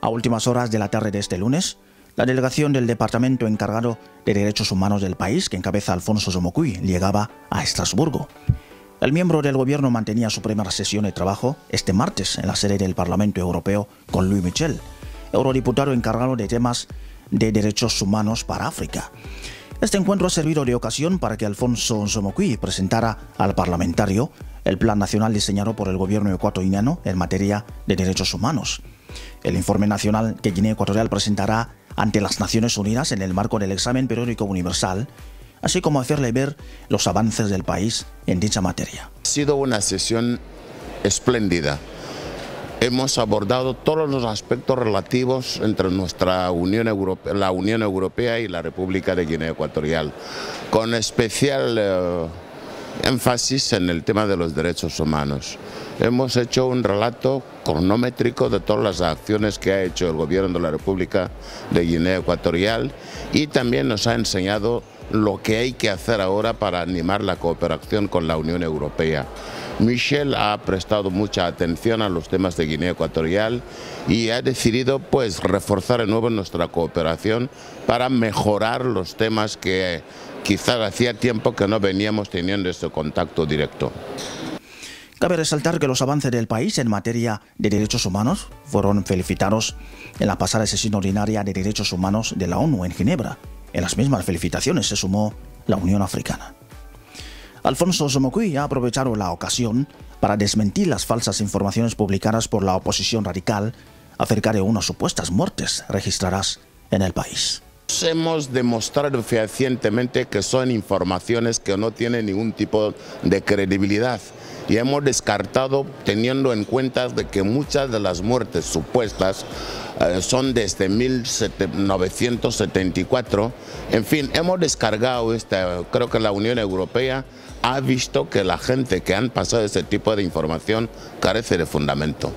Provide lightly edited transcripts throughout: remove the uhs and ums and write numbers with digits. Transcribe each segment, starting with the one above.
A últimas horas de la tarde de este lunes, la delegación del Departamento encargado de Derechos Humanos del país, que encabeza Alfonso Somocuy, llegaba a Estrasburgo. El miembro del gobierno mantenía su primera sesión de trabajo este martes en la sede del Parlamento Europeo con Louis Michel, eurodiputado encargado de temas de derechos humanos para África. Este encuentro ha servido de ocasión para que Alfonso Somocuy presentara al parlamentario el plan nacional diseñado por el gobierno ecuatoriano en materia de derechos humanos. El informe nacional que Guinea Ecuatorial presentará ante las Naciones Unidas en el marco del examen periódico universal, así como hacerle ver los avances del país en dicha materia. Ha sido una sesión espléndida. Hemos abordado todos los aspectos relativos entre nuestra Unión Europea, la Unión Europea y la República de Guinea Ecuatorial, con especial énfasis en el tema de los derechos humanos. Hemos hecho un relato cronométrico de todas las acciones que ha hecho el gobierno de la República de Guinea Ecuatorial y también nos ha enseñado lo que hay que hacer ahora para animar la cooperación con la Unión Europea. Michel ha prestado mucha atención a los temas de Guinea Ecuatorial y ha decidido reforzar de nuevo nuestra cooperación para mejorar los temas que quizás hacía tiempo que no veníamos teniendo este contacto directo. Cabe resaltar que los avances del país en materia de derechos humanos fueron felicitados en la pasada sesión ordinaria de derechos humanos de la ONU en Ginebra. En las mismas felicitaciones se sumó la Unión Africana. Alfonso Somocuy ha aprovechado la ocasión para desmentir las falsas informaciones publicadas por la oposición radical acerca de unas supuestas muertes registradas en el país. Hemos demostrado fehacientemente que son informaciones que no tienen ningún tipo de credibilidad y hemos descartado, teniendo en cuenta de que muchas de las muertes supuestas son desde 1974. En fin, hemos descargado creo que la Unión Europea ha visto que la gente que han pasado este tipo de información carece de fundamento.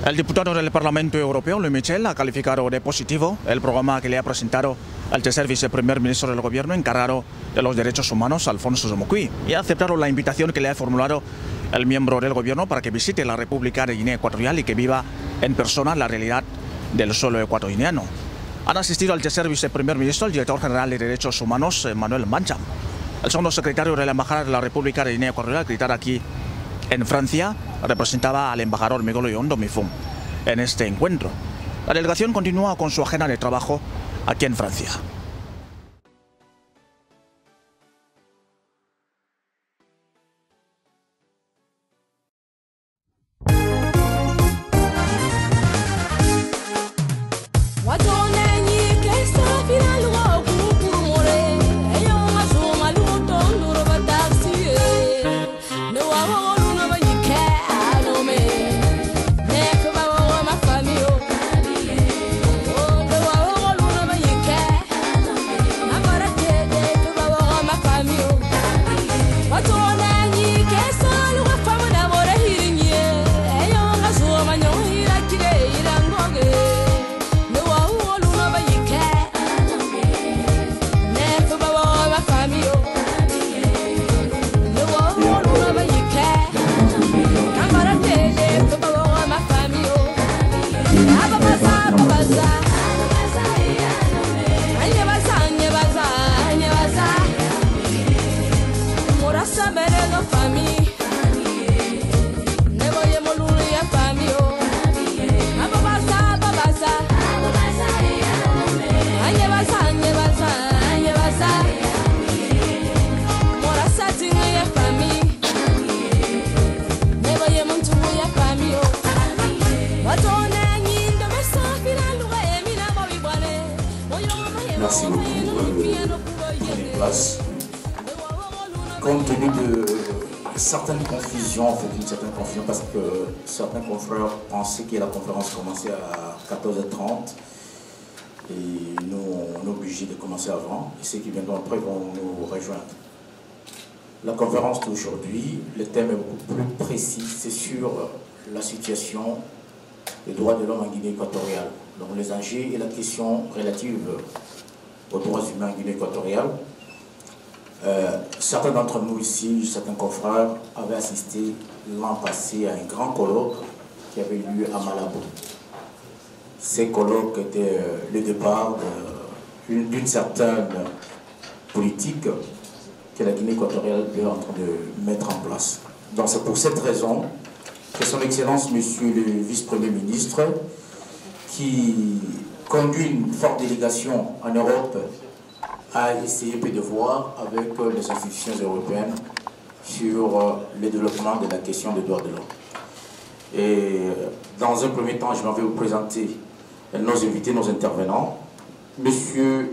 El diputado del Parlamento Europeo, Louis Michel, ha calificado de positivo el programa que le ha presentado al tercer viceprimer ministro del gobierno encargado de los derechos humanos, Alfonso Somocuy, y ha aceptado la invitación que le ha formulado el miembro del gobierno para que visite la República de Guinea Ecuatorial y que viva en persona la realidad del suelo ecuatoriano. Han asistido al tercer viceprimer ministro el director general de Derechos Humanos, Manuel Mancham. El segundo secretario de la Embajada de la República de Guinea Ecuatorial, que está aquí en Francia, representaba al embajador Migolo Yondo Mifum en este encuentro. La delegación continúa con su agenda de trabajo aquí en Francia. Merci beaucoup. Prenez place. Compte tenu de certaines confusions, en fait, une certaine confusion, parce que certains confrères pensaient que la conférence commençait à 14h30 et nous, on est obligé de commencer avant, et ceux qui viendront après vont nous rejoindre. La conférence d'aujourd'hui, le thème est beaucoup plus précis, c'est sur la situation des droits de l'homme en Guinée équatoriale, donc les enjeux et la question relative aux droits humains en Guinée équatoriale. Certains d'entre nous ici, certains confrères, avaient assisté l'an passé à un grand colloque qui avait lieu à Malabo. ces colloques étaient le départ d'une certaine politique que la Guinée équatoriale est en train de mettre en place. Donc c'est pour cette raison que Son Excellence, Monsieur le Vice-Premier ministre, qui conduit une forte délégation en Europe, a essayé de voir avec les institutions européennes sur le développement de la question des droits de l'homme. Et dans un premier temps, je vais vous présenter nos invités, nos intervenants. Monsieur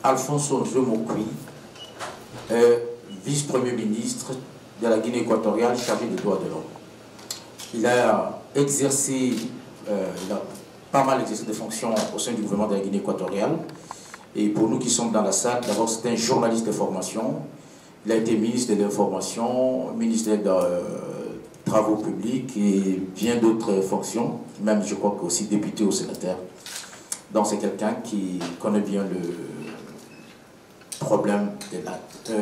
Alfonso Mokui, vice-premier ministre de la Guinée équatoriale chargé des droits de l'homme. Il a exercé, il a pas mal exercé des fonctions au sein du gouvernement de la Guinée équatoriale. Et pour nous qui sommes dans la salle, d'abord c'est un journaliste de formation. Il a été ministre de l'information, ministre des travaux publics et bien d'autres fonctions, même je crois aussi député ou sénateur. Donc c'est quelqu'un qui connaît bien le problème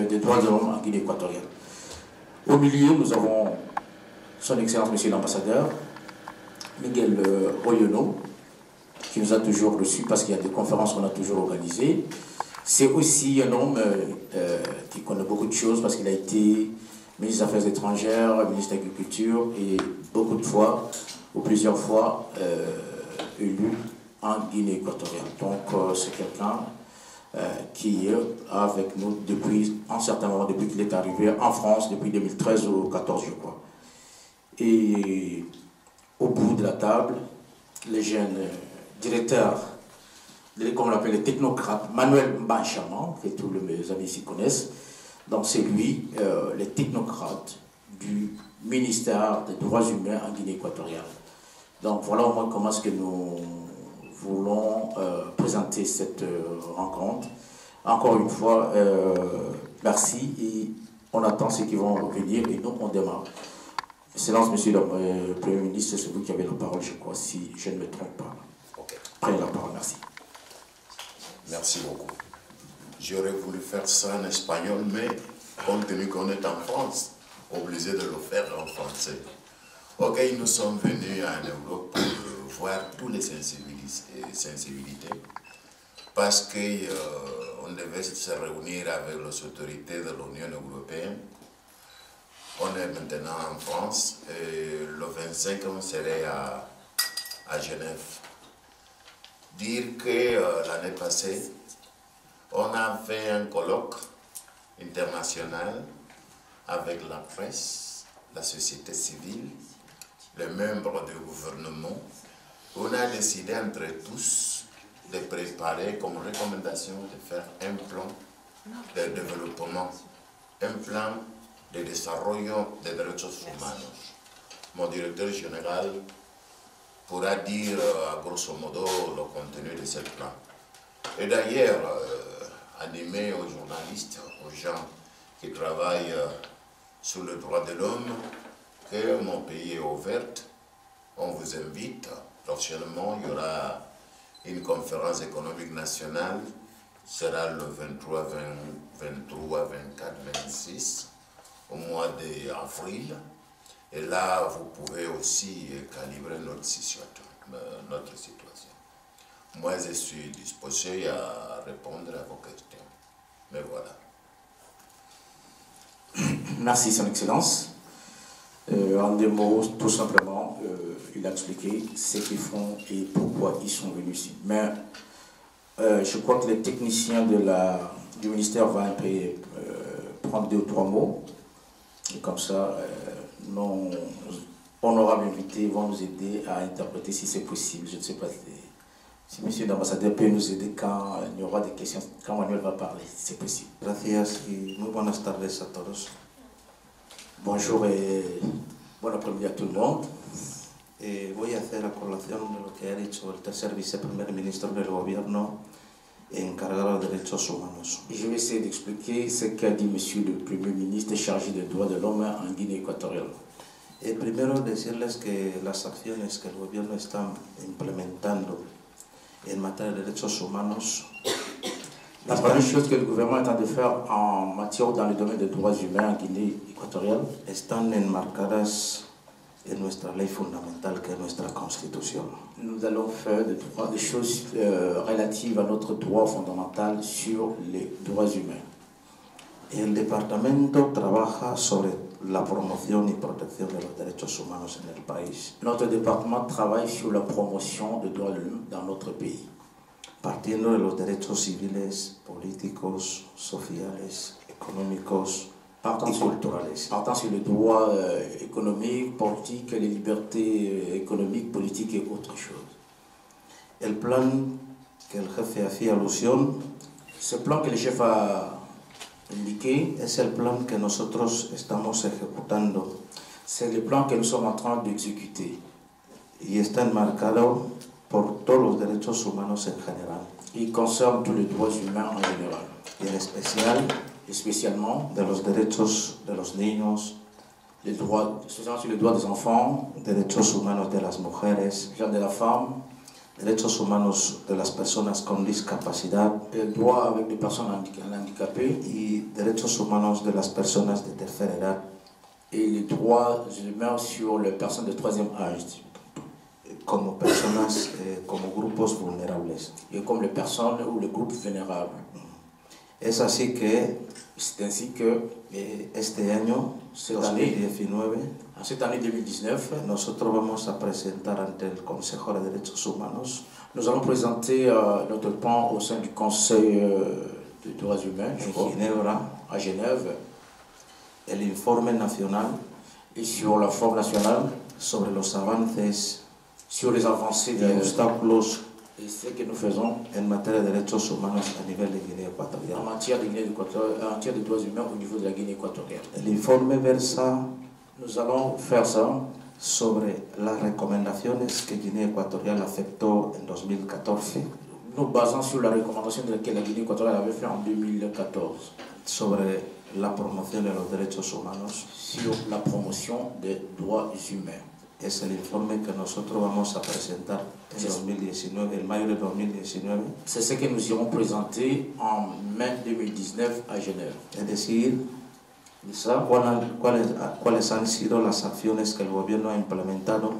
des droits de l'homme en Guinée équatoriale. Au milieu, nous avons Son Excellence Monsieur l'Ambassadeur, Miguel Oyono, qui nous a toujours reçus parce qu'il y a des conférences qu'on a toujours organisées. C'est aussi un homme qui connaît beaucoup de choses parce qu'il a été ministre des Affaires étrangères, ministre de l'Agriculture et beaucoup de fois, ou plusieurs fois, élu en Guinée équatoriale. Donc c'est quelqu'un qui est avec nous depuis un certain moment, depuis qu'il est arrivé en France, depuis 2013 ou 2014 je crois. Et au bout de la table, les jeunes directeurs, comme on l'appelle les technocrates, Manuel Mbanchaman, que tous mes amis ici connaissent, donc c'est lui, les technocrates du ministère des droits humains en Guinée équatoriale. Donc voilà au moins comment est-ce que nous voulons présenter cette rencontre. Encore une fois, merci et on attend ceux qui vont venir et nous on démarre. Excellence, Monsieur le Premier ministre, c'est vous qui avez la parole, je crois, si je ne me trompe pas. Okay. Prenez la parole, merci. Merci beaucoup. J'aurais voulu faire ça en espagnol, mais compte tenu qu'on est en France, obligé de le faire en français. Ok, nous sommes venus en Europe pour voir toutes les sensibilités, parce qu'on devait se réunir avec les autorités de l'Union européenne. On est maintenant en France et le 25 on serait à Genève. Dire que l'année passée, on a fait un colloque international avec la presse, la société civile, les membres du gouvernement. On a décidé entre tous de préparer comme recommandation de faire un plan de développement, un plan de desarrollo de derechos humanos. Mon directeur général pourra dire à grosso modo le contenu de ce plan. Et d'ailleurs, animer aux journalistes, aux gens qui travaillent sur le droit de l'homme, que mon pays est ouvert, on vous invite. Prochainement, il y aura une conférence économique nationale, sera le 23, 24, 26, au mois d'avril. Et là, vous pouvez aussi calibrer notre situation. Moi, je suis disposé à répondre à vos questions. Mais voilà. Merci, Son Excellence. En deux mots, tout simplement, il a expliqué ce qu'ils font et pourquoi ils sont venus ici. Mais je crois que les techniciens du ministère vont un peu prendre 2 ou 3 mots. Et comme ça, nos honorables invités vont nous aider à interpréter si c'est possible. Je ne sais pas si monsieur l'ambassadeur peut nous aider quand il y aura des questions, quand Manuel va parler, si c'est possible. Gracias y muy buenas tardes a todos. Bonjour et bon après-midi à tout le monde. Voy a hacer a colación de lo que ha dicho el tercer viceprimer ministro del gobierno encargado de derechos humanos. Je vais essayer d'expliquer ce qu'a dit monsieur le Premier ministre chargé des droits de l'homme en Guinée équatoriale. Primero decirles que las acciones que el gobierno está implementando en materia de derechos humanos. La première chose que le gouvernement est en train de faire en matière dans le domaine des droits humains en Guinée équatoriale están enmarcadas en nuestra ley fundamental, que es nuestra Constitución. Nous allons faire des choses relatives à notre droit fondamental sur les droits humains. El departamento trabaja sobre la promoción y protección de los derechos humanos en el país. Notre département travaille sur la promotion des droits de l'homme dans notre pays. Partiendo de los derechos civiles, políticos, sociales, económicos y culturales. Partant sur les droits économiques, politiques, les libertés économiques, politiques et autre chose. El plan que el jefe hacía alusión, ce plan que le chef a indiqué, es el plan que nosotros estamos ejecutando. C'est le plan que nous sommes en train d'exécuter. Y está enmarcado por todos los derechos humanos en general. Il concerne tous les droits humains en général. Y en especial, spécialement, de los derechos de los niños, les droits, spécialement sur les droits des enfants, derechos humanos de las mujeres, de la femme, derechos humanos de las personas con discapacidad, droits avec des personnes handicapées, y derechos humanos de las personas de tercera edad, et les droits humains sur les personnes de troisième âge, como personas, como grupos vulnerables. Et comme les personnes ou les groupes vulnérables. Es así que, c'est ainsi que este año, 2019, cette année 2019, nosotros vamos a presentar ante el Consejo de Derechos Humanos, nous allons présenter notre plan au sein du Conseil des droits humains à Genève, el informe nacional et sur la forme nationale sobre los avances sur les avancées y obstáculos et ce que nous faisons en materia de derechos humanos a nivel de Guinea Ecuatorial. En matière de droits humains au niveau de la Guinée équatoriale. El informe versa, nous allons faire ça, sobre las recomendaciones que Guinea Ecuatorial aceptó en 2014. Nous basons sur la recommandation que la Guinée équatoriale avait fait en 2014. Sobre la promoción de los derechos humanos. Sur la promotion des droits humains. Es el informe que nosotros vamos a presentar en 2019, en mayo de 2019. C'est ce que nous irons présenter en mai 2019 à Genève. Es decir, ¿cuáles han sido las acciones que el gobierno ha implementado?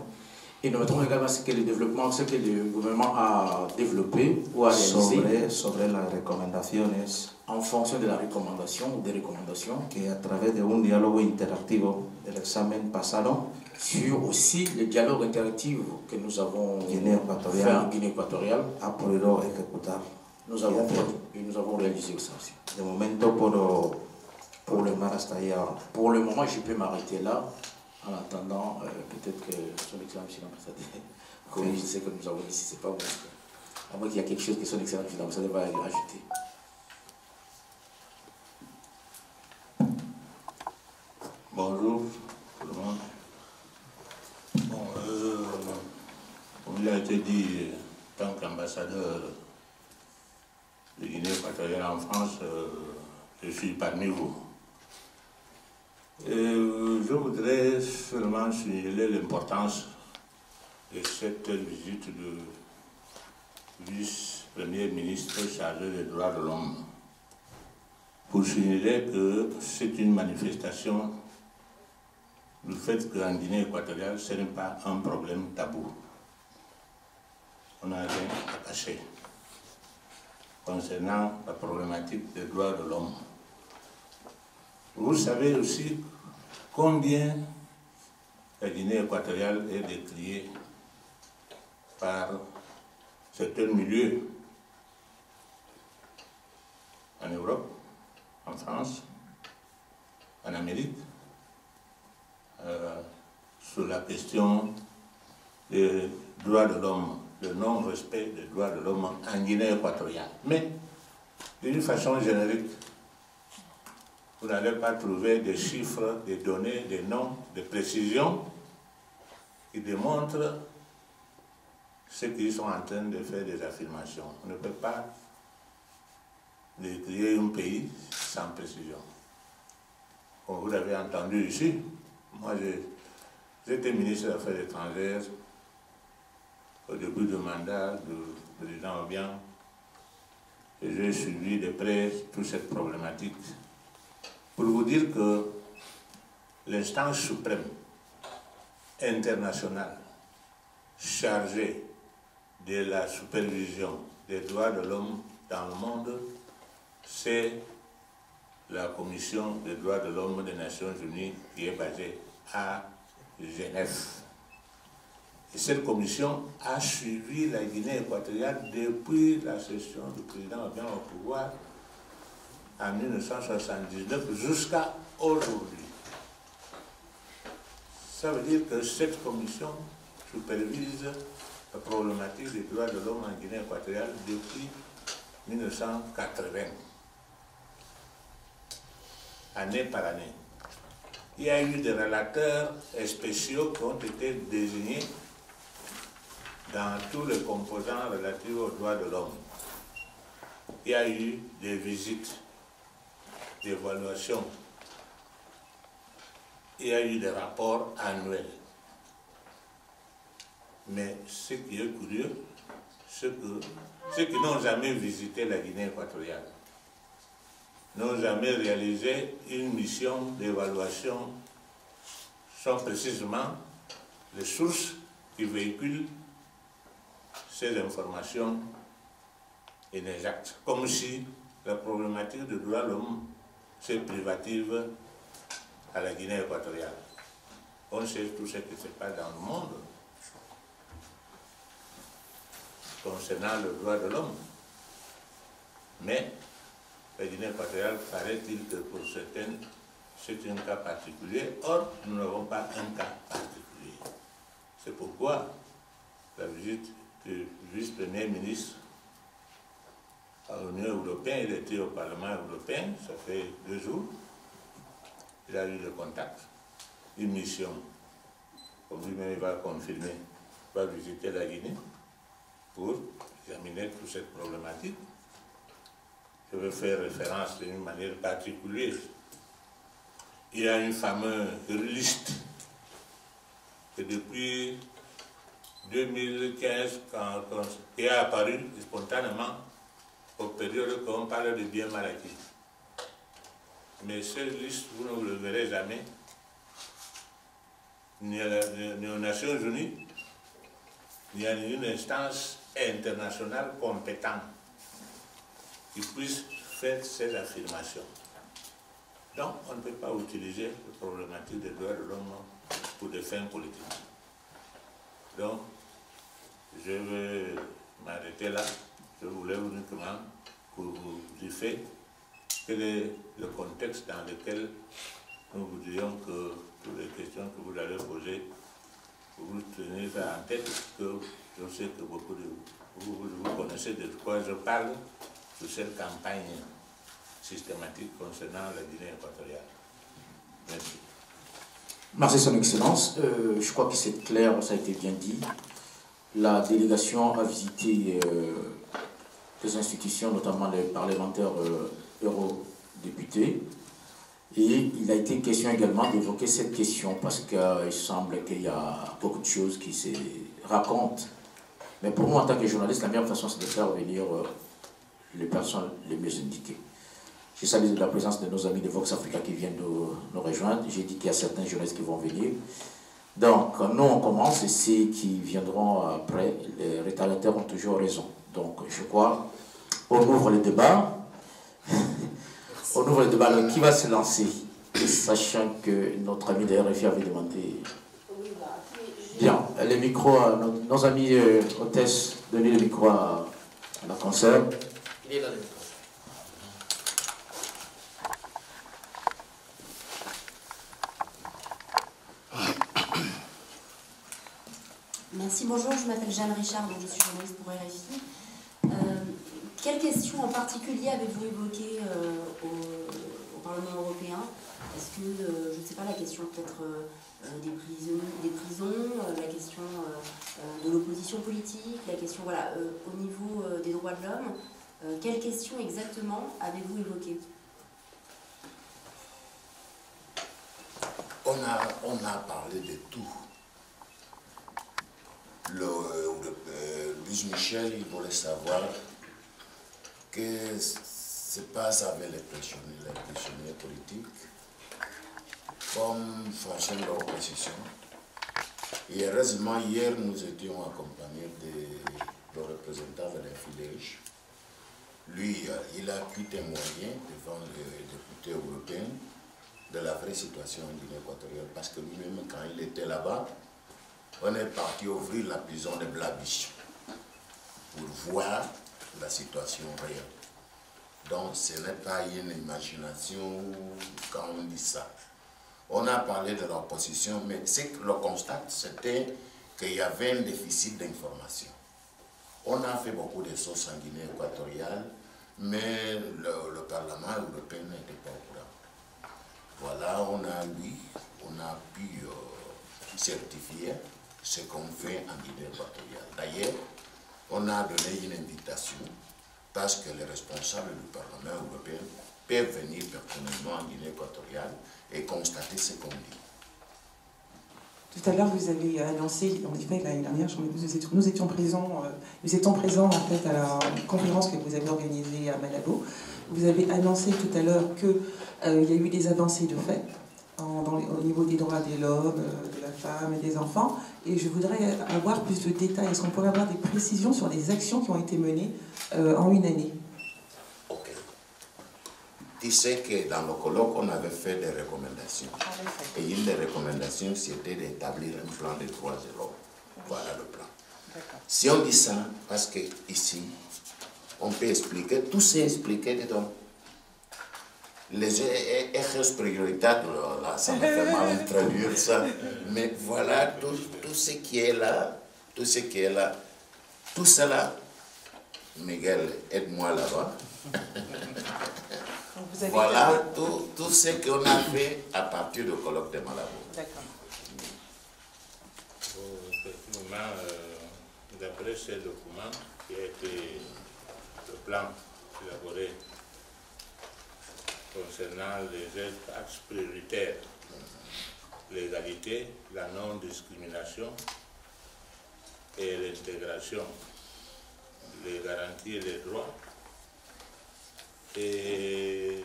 Et nous mettrons également ce que le gouvernement a développé ou a réalisé sobre las recomendaciones en fonction de la recommandation ou des recommandations que a través de un diálogo interactivo del examen pasado sur aussi le dialogue interactif que nous avons fait en Guinée équatoriale ha podido ejecutar. Nous avons réalisé ça aussi. De momento pour le mar hasta ahí ahora. Pour le moment, je peux m'arrêter là. En attendant, peut-être que son Excellence l'ambassadeur corrige ce que nous avons dit, si ce n'est pas bon. À moins qu'il y a quelque chose que son Excellence l'ambassadeur va ajouter. Bonjour tout le monde. Bon, comme il a été dit, en tant qu'ambassadeur de Guinée équatoriale en France, je suis parmi vous. Je voudrais seulement signaler l'importance de cette visite du vice-premier ministre chargé des droits de l'homme, pour signaler que c'est une manifestation du fait qu'en Guinée équatoriale, ce n'est pas un problème tabou. On n'a rien à cacher concernant la problématique des droits de l'homme. Vous savez aussi combien la Guinée équatoriale est décriée par certains milieux en Europe, en France, en Amérique, sur la question des droits de l'homme, le non-respect des droits de l'homme en Guinée équatoriale. Mais, d'une façon générique, vous n'allez pas trouver des chiffres, des données, des noms, des précisions qui démontrent ce qu'ils sont en train de faire des affirmations. On ne peut pas décrire un pays sans précision. Comme vous l'avez entendu ici, moi j'étais ministre des Affaires étrangères au début du mandat du président Obiang et j'ai suivi de près toute cette problématique. Pour vous dire que l'instance suprême international chargé de la supervision des droits de l'homme dans le monde, c'est la Commission des droits de l'homme des Nations Unies qui est basée à Genève. Et cette commission a suivi la Guinée équatoriale depuis la cession du président Obiang au pouvoir en 1979 jusqu'à aujourd'hui. Ça veut dire que cette commission supervise la problématique des droits de l'homme en Guinée équatoriale depuis 1980, année par année. Il y a eu des relateurs spéciaux qui ont été désignés dans tous les composants relatifs aux droits de l'homme. Il y a eu des visites, d'évaluation. Il y a eu des rapports annuels. Mais ce qui est curieux, c'est que ceux qui n'ont jamais visité la Guinée équatoriale n'ont jamais réalisé une mission d'évaluation sont précisément les sources qui véhiculent ces informations inexactes, comme si la problématique des droits de l'homme se privative à la Guinée équatoriale. On sait tout ce qui se passe dans le monde concernant le droit de l'homme. Mais la Guinée équatoriale, paraît-il que pour certaines, c'est un cas particulier. Or, nous n'avons pas un cas particulier. C'est pourquoi la visite du vice-premier ministre à l'Union européenne, il était au Parlement européen, ça fait 2 jours. Il a eu le contact, une mission, comme lui-même il va confirmer, va visiter la Guinée pour examiner toute cette problématique. Je veux faire référence d'une manière particulière. Il y a une fameuse liste que depuis 2015, qui est apparue spontanément aux périodes qu'on parle de biens mal acquis. Mais cette liste, vous ne le verrez jamais, ni aux Nations Unies, ni à une instance internationale compétente qui puisse faire ces affirmations. Donc, on ne peut pas utiliser la problématique des droits de l'homme pour des fins politiques. Donc, je vais m'arrêter là. Je voulais uniquement pour vous dire quel est le contexte dans lequel nous vous dirions que toutes les questions que vous allez poser, vous tenez ça en tête, parce que je sais que beaucoup de vous connaissez de quoi je parle sur cette campagne systématique concernant la Guinée équatoriale. Merci. Merci Son Excellence. Je crois que c'est clair, ça a été bien dit. La délégation a visité les institutions, notamment les parlementaires eurodéputés. Et il a été question également d'évoquer cette question parce qu'il semble qu'il y a beaucoup de choses qui se racontent. Mais pour moi, en tant que journaliste, la meilleure façon, c'est de faire venir les personnes les mieux indiquées. Je salue la présence de nos amis de Vox Africa qui viennent nous rejoindre. J'ai dit qu'il y a certains journalistes qui vont venir. Donc, nous, on commence et ceux qui viendront après, les rétardateurs ont toujours raison. Donc, je crois, on ouvre le débat. On ouvre le débat. Alors, qui va se lancer? Sachant que notre ami de RFI avait demandé. Bien, les micros, nos amis hôtesses, donnez le micro à la consoeur. Il est là le micro. Merci, bonjour, je m'appelle Jeanne Richard, donc je suis journaliste pour RFI. Quelles questions en particulier avez-vous évoquées au Parlement européen? Est-ce que, je ne sais pas, la question peut-être des prisons, la question de l'opposition politique, la question, voilà, au niveau des droits de l'homme, quelles questions exactement avez-vous évoquées? On a parlé de tout. Luis Michel, il voulait savoir que se passe avec les prisonniers politiques, comme fonctionne l'opposition. Et heureusement, hier, nous étions accompagnés de représentants de l'infilège. Lui, il a pu témoigner devant les députés européens de la vraie situation en Guinée équatoriale. Parce que lui-même, quand il était là-bas, on est parti ouvrir la prison de Blabiche pour voir la situation réelle. Donc, ce n'est pas une imagination quand on dit ça. On a parlé de l'opposition, mais ce que le constat, c'était qu'il y avait un déficit d'information. On a fait beaucoup de choses en Guinée équatoriale, mais le Parlement européen n'était pas au courant. Voilà, on a pu certifier ce qu'on fait en Guinée équatoriale. D'ailleurs, on a donné une invitation parce que les responsables du Parlement européen peuvent venir personnellement en Guinée équatoriale et constater ce qu'on dit. Tout à l'heure, vous avez annoncé, en effet, l'année dernière, nous étions présents en fait à la conférence que vous avez organisée à Malabo. Vous avez annoncé tout à l'heure qu'il y a eu des avancées de fait au niveau des droits de l'homme, de la femme et des enfants. Et je voudrais avoir plus de détails. Est-ce qu'on pourrait avoir des précisions sur les actions qui ont été menées en une année? Ok. Tu sais que dans le colloque, on avait fait des recommandations. Et une des recommandations, c'était d'établir un plan de droits de l'homme. Voilà le plan. Si on dit ça, parce que ici, on peut expliquer, tout s'est expliqué dedans. Les ejes prioritaires, là, ça me fait mal de traduire ça, mais voilà tout ce qui est là, tout cela, Miguel, aide-moi là-bas. Voilà tout ce qu'on a fait à partir du colloque de Malabo. D'accord. Effectivement, d'après ce document qui a été le plan élaboré concernant les axes prioritaires, l'égalité, la non-discrimination et l'intégration, les garanties et les droits, et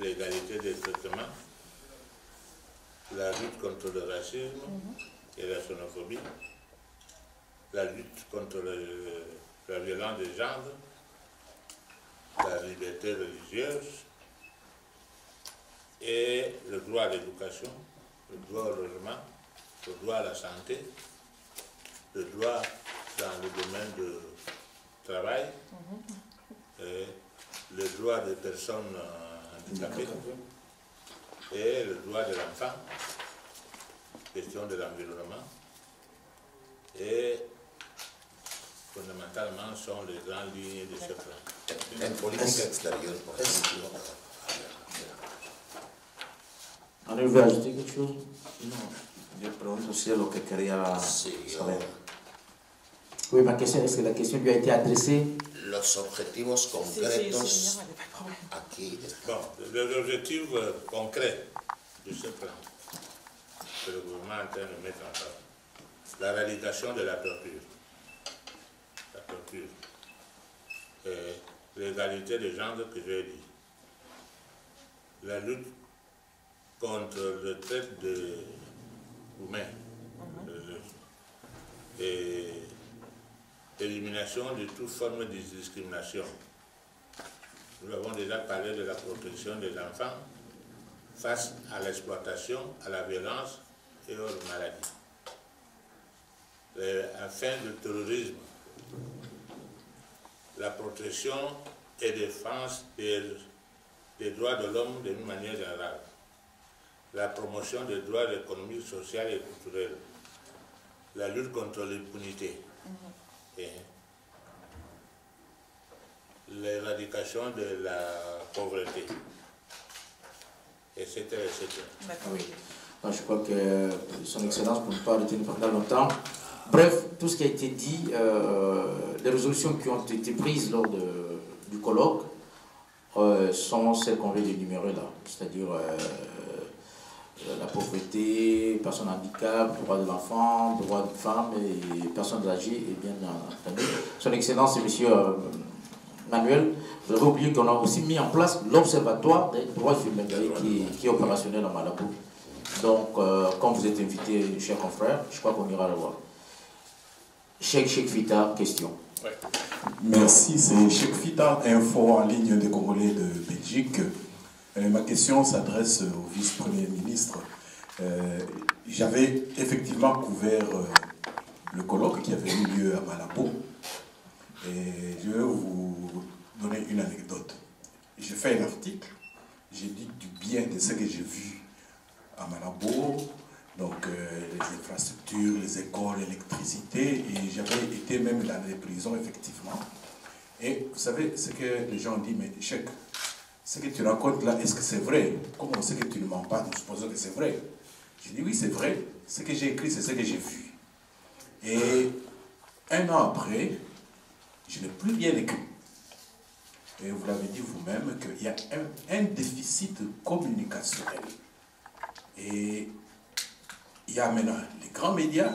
l'égalité des traitements, la lutte contre le racisme et la xénophobie, la lutte contre la violence des genres, la liberté religieuse, et le droit à l'éducation, le droit au logement, le droit à la santé, le droit dans le domaine du travail, et le droit des personnes handicapées et le droit de l'enfant, question de l'environnement, et fondamentalement sont les grandes lignes de ce plan. Une politique extérieure, pour exemple. On veut ajouter quelque chose? Non. Je prégunto aussi lo que quería saber. Oui, ma question, est-ce que la question lui a été adressée? Los objetivos concretos aquí. Bon, les objectifs concrets de ce plan que le gouvernement est en train de mettre en place. La réalisation de la torture. La torture. L'égalité des genres que j'ai dit. La lutte contre le traite humain. Et l'élimination de toute forme de discrimination. Nous avons déjà parlé de la protection des enfants face à l'exploitation, à la violence et aux maladies. Enfin, le terrorisme, la protection et défense des droits de l'homme d'une manière générale, la promotion des droits de l'économie sociale et culturelle, la lutte contre l'impunité, l'éradication de la pauvreté, etc. Oui. Donc, je crois que son Excellence, pour ne pas retenir pendant longtemps, bref, tout ce qui a été dit, les résolutions qui ont été prises lors du colloque sont celles qu'on vient d'énumérer là, c'est-à-dire la pauvreté, personnes handicapées, droits de l'enfant, droits de femmes et personnes âgées, et bien entendu. Son Excellence, Monsieur Manuel, vous avez oublié qu'on a aussi mis en place l'Observatoire des droits humains qui est opérationnel à Malabo. Donc, quand vous êtes invité, chers confrères, je crois qu'on ira le voir. Cheikh Fita, question. Ouais. Merci, c'est Cheikh Fita, info en ligne des Congolais de Belgique. Ma question s'adresse au vice-premier ministre. J'avais effectivement couvert le colloque qui avait eu lieu à Malabo. Et je vais vous donner une anecdote. J'ai fait un article, j'ai dit du bien de ce que j'ai vu à Malabo, donc les infrastructures, les écoles, l'électricité, et j'avais été même dans les prisons, effectivement. Et vous savez, ce que les gens disent, mais Cheikh, ce que tu racontes là, est-ce que c'est vrai? Comment on sait que tu ne mens pas? Nous supposons que c'est vrai. J'ai dit oui, c'est vrai. Ce que j'ai écrit, c'est ce que j'ai vu. Et un an après, je n'ai plus bien écrit. Et vous l'avez dit vous-même qu'il y a un déficit communicationnel. Et il y a maintenant les grands médias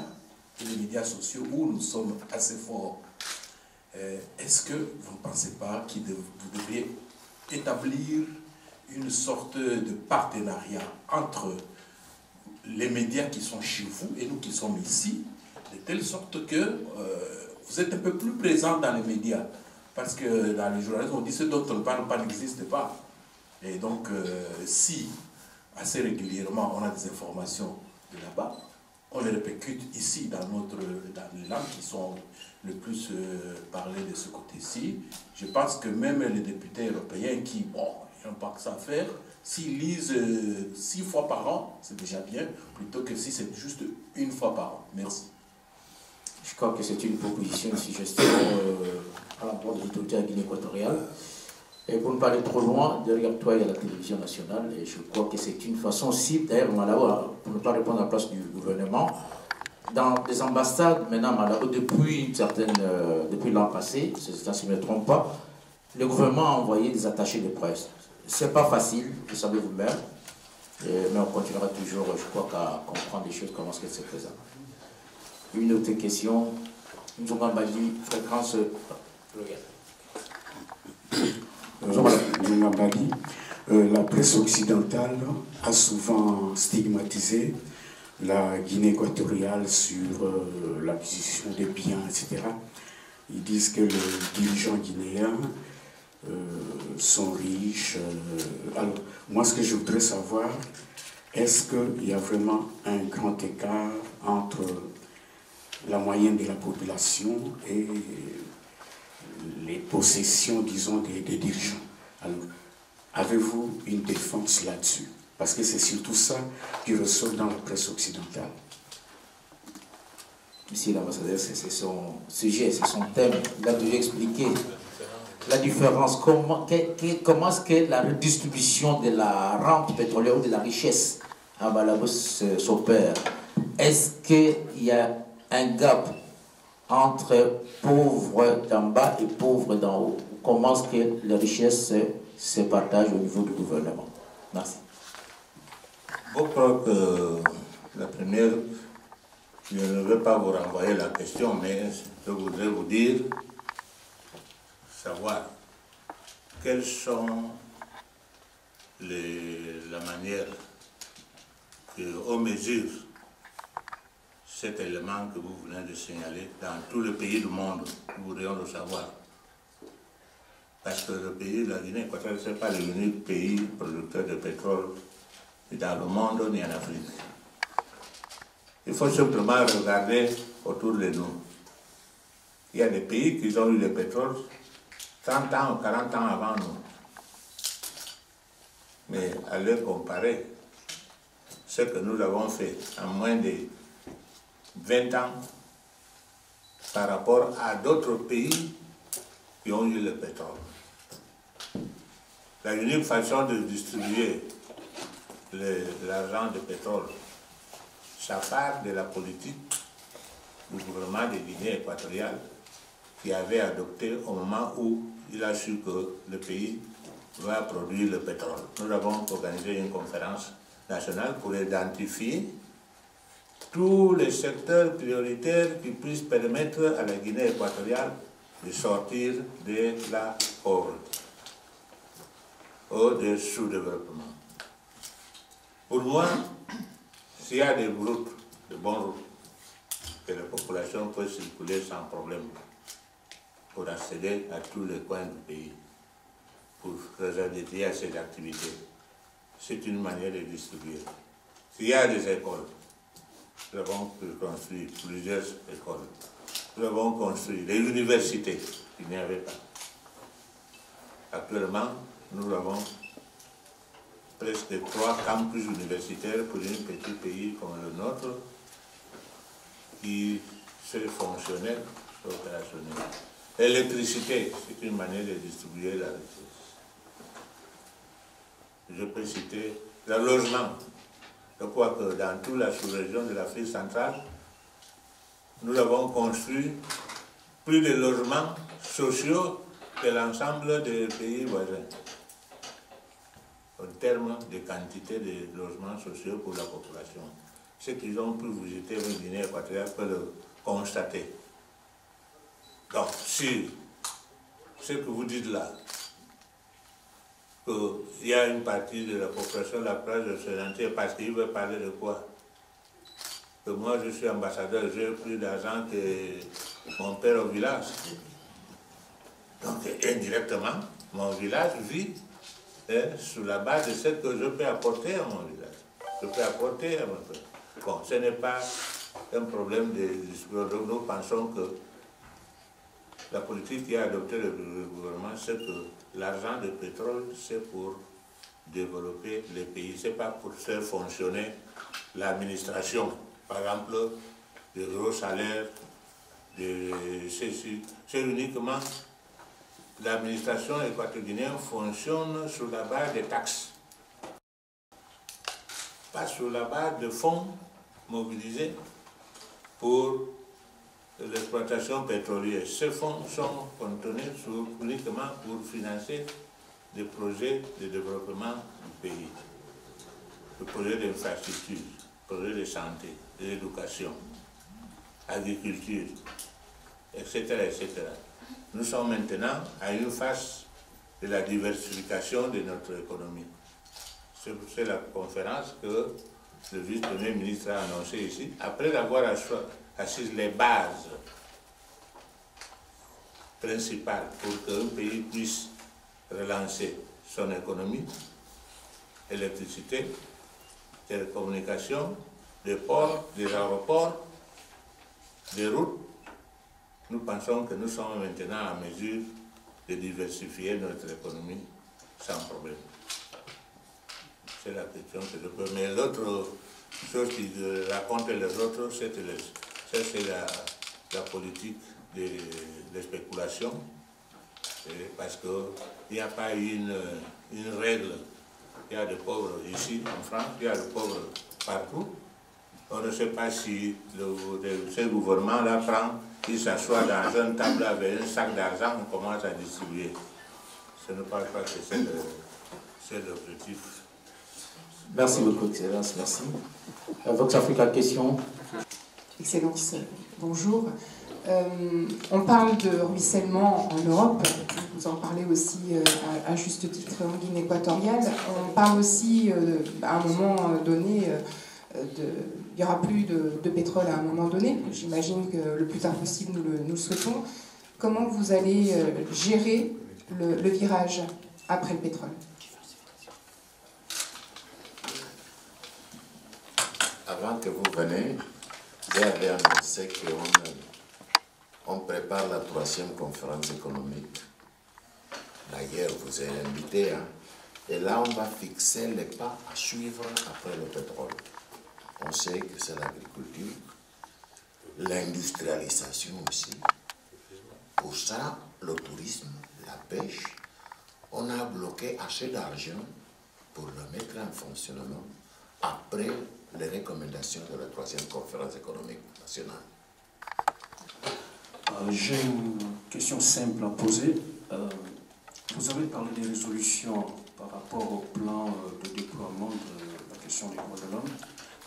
et les médias sociaux où nous sommes assez forts. Est-ce que vous ne pensez pas que vous devriez établir une sorte de partenariat entre les médias qui sont chez vous et nous qui sommes ici, de telle sorte que vous êtes un peu plus présents dans les médias? Parce que dans les journalistes, on dit ce dont on ne parle pas n'existe pas. Et donc, si assez régulièrement on a des informations de là-bas, on les répercute ici dans les langues qui sont le plus parlées de ce côté-ci. Je pense que même les députés européens qui, bon, ils n'ont pas que ça à faire, s'ils lisent 6 fois par an, c'est déjà bien, plutôt que si c'est juste une fois par an. Merci. Je crois que c'est une proposition, une suggestion à l'endroit de l'autorité à Guinée équatoriale. Et pour ne pas aller trop loin, derrière toi, il y a la télévision nationale. Et je crois que c'est une façon aussi, d'ailleurs, Malabo, pour ne pas répondre à la place du gouvernement, dans les ambassades, maintenant, Malabo, depuis l'an passé, si je ne me trompe pas, le gouvernement a envoyé des attachés de presse. C'est pas facile, vous savez vous-même, mais on continuera toujours, je crois, qu'à comprendre les choses, comment est-ce qu'elles se présentent. Une autre question, Nzongambali, fréquence Nzongambali, la presse occidentale a souvent stigmatisé la Guinée équatoriale sur l'acquisition des biens, etc. Ils disent que les dirigeants guinéens sont riches. Alors, moi, ce que je voudrais savoir, est-ce qu'il y a vraiment un grand écart entre la moyenne de la population et les possessions, disons, des dirigeants? Alors, avez-vous une défense là-dessus? Parce que c'est surtout ça qui ressort dans la presse occidentale. Monsieur l'ambassadeur, c'est son sujet, c'est son thème. Il a dû expliquer la différence. Comment est-ce que la redistribution de la rente pétrolière ou de la richesse à Malabo s'opère? Est-ce qu'il y a un gap entre pauvres d'en bas et pauvres d'en haut? Comment est-ce que les richesses se partagent au niveau du gouvernement? Merci. Je crois que la première, je ne veux pas vous renvoyer la question, mais je voudrais vous dire, savoir quelles sont la manière qu'on mesure cet élément que vous venez de signaler dans tous les pays du monde. Nous voudrions le savoir. Parce que le pays, la Guinée équatoriale, ce n'est pas l'unique pays producteur de pétrole dans le monde ni en Afrique. Il faut simplement regarder autour de nous. Il y a des pays qui ont eu le pétrole 30 ans ou 40 ans avant nous. Mais allez comparer ce que nous avons fait en moins de 20 ans par rapport à d'autres pays qui ont eu le pétrole. La unique façon de distribuer l'argent de pétrole, ça part de la politique du gouvernement de Guinée équatoriale qui avait adopté au moment où il a su que le pays va produire le pétrole. Nous avons organisé une conférence nationale pour identifier tous les secteurs prioritaires qui puissent permettre à la Guinée équatoriale de sortir de la pauvreté ou de sous-développement. Pour moi, s'il y a des routes, de bonnes routes, que la population peut circuler sans problème pour accéder à tous les coins du pays, pour réaliser ces activités, c'est une manière de distribuer. S'il y a des écoles, nous avons construit plusieurs écoles. Nous avons construit des universités, il n'y avait pas. Actuellement, nous avons presque 3 campus universitaires pour un petit pays comme le nôtre qui se fonctionnel, opérationnel. L'électricité, c'est une manière de distribuer la richesse. Je peux citer le logement. Je crois que dans toute la sous-région de l'Afrique centrale, nous avons construit plus de logements sociaux que l'ensemble des pays voisins, en termes de quantité de logements sociaux pour la population. Ceux qui ont pu visiter la Guinée équatoriale peuvent le constater. Donc, si ce que vous dites là, qu'il y a une partie de la population de la place de Sénantier parce qu'il veut parler de quoi? Que moi je suis ambassadeur, j'ai plus d'argent que mon père au village. Donc indirectement, mon village vit sur la base de ce que je peux apporter à mon village. Je peux apporter à mon père. Bon, ce n'est pas un problème de discours. Nous pensons que la politique qui a adopté le gouvernement, c'est que l'argent de pétrole, c'est pour développer les pays, ce n'est pas pour faire fonctionner l'administration. Par exemple, des gros salaires, c'est uniquement l'administration équatorienne fonctionne sur la base des taxes, pas sur la base de fonds mobilisés pour l'exploitation pétrolière. Ces fonds sont contenus uniquement pour financer des projets de développement du pays, des projets d'infrastructure, des projets de santé, de l'éducation, agriculture, etc., etc. Nous sommes maintenant à une phase de la diversification de notre économie. C'est la conférence que le vice-premier ministre a annoncée ici, après avoir assis les bases principales pour qu'un pays puisse relancer son économie, électricité, télécommunications, des ports, des aéroports, des routes. Nous pensons que nous sommes maintenant en mesure de diversifier notre économie sans problème. C'est la question que je peux. Mais l'autre chose qui raconte les autres, c'est la politique de spéculation. Parce qu'il n'y a pas une règle. Il y a des pauvres ici en France, il y a des pauvres partout. On ne sait pas si ce gouvernement-là prend, il s'assoit dans un table avec un sac d'argent, on commence à distribuer. Je ne pense pas que c'est l'objectif. Merci beaucoup, Excellence, merci. Vox Africa, question. Excellence, bonjour. On parle de ruissellement en Europe, vous en parlez aussi à juste titre en Guinée équatoriale. On parle aussi à un moment donné, il n'y aura plus de pétrole à un moment donné. J'imagine que le plus tard possible, nous le souhaitons. Comment vous allez gérer le virage après le pétrole? Avant que vous veniez, vous avez annoncé qu'on prépare la 3e conférence économique. D'ailleurs, vous êtes invité. Et là, on va fixer les pas à suivre après le pétrole. On sait que c'est l'agriculture, l'industrialisation aussi. Pour ça, le tourisme, la pêche, on a bloqué assez d'argent pour le mettre en fonctionnement après les recommandations de la 3e conférence économique nationale. J'ai une question simple à poser. Vous avez parlé des résolutions par rapport au plan de déploiement de la question des droits de l'homme.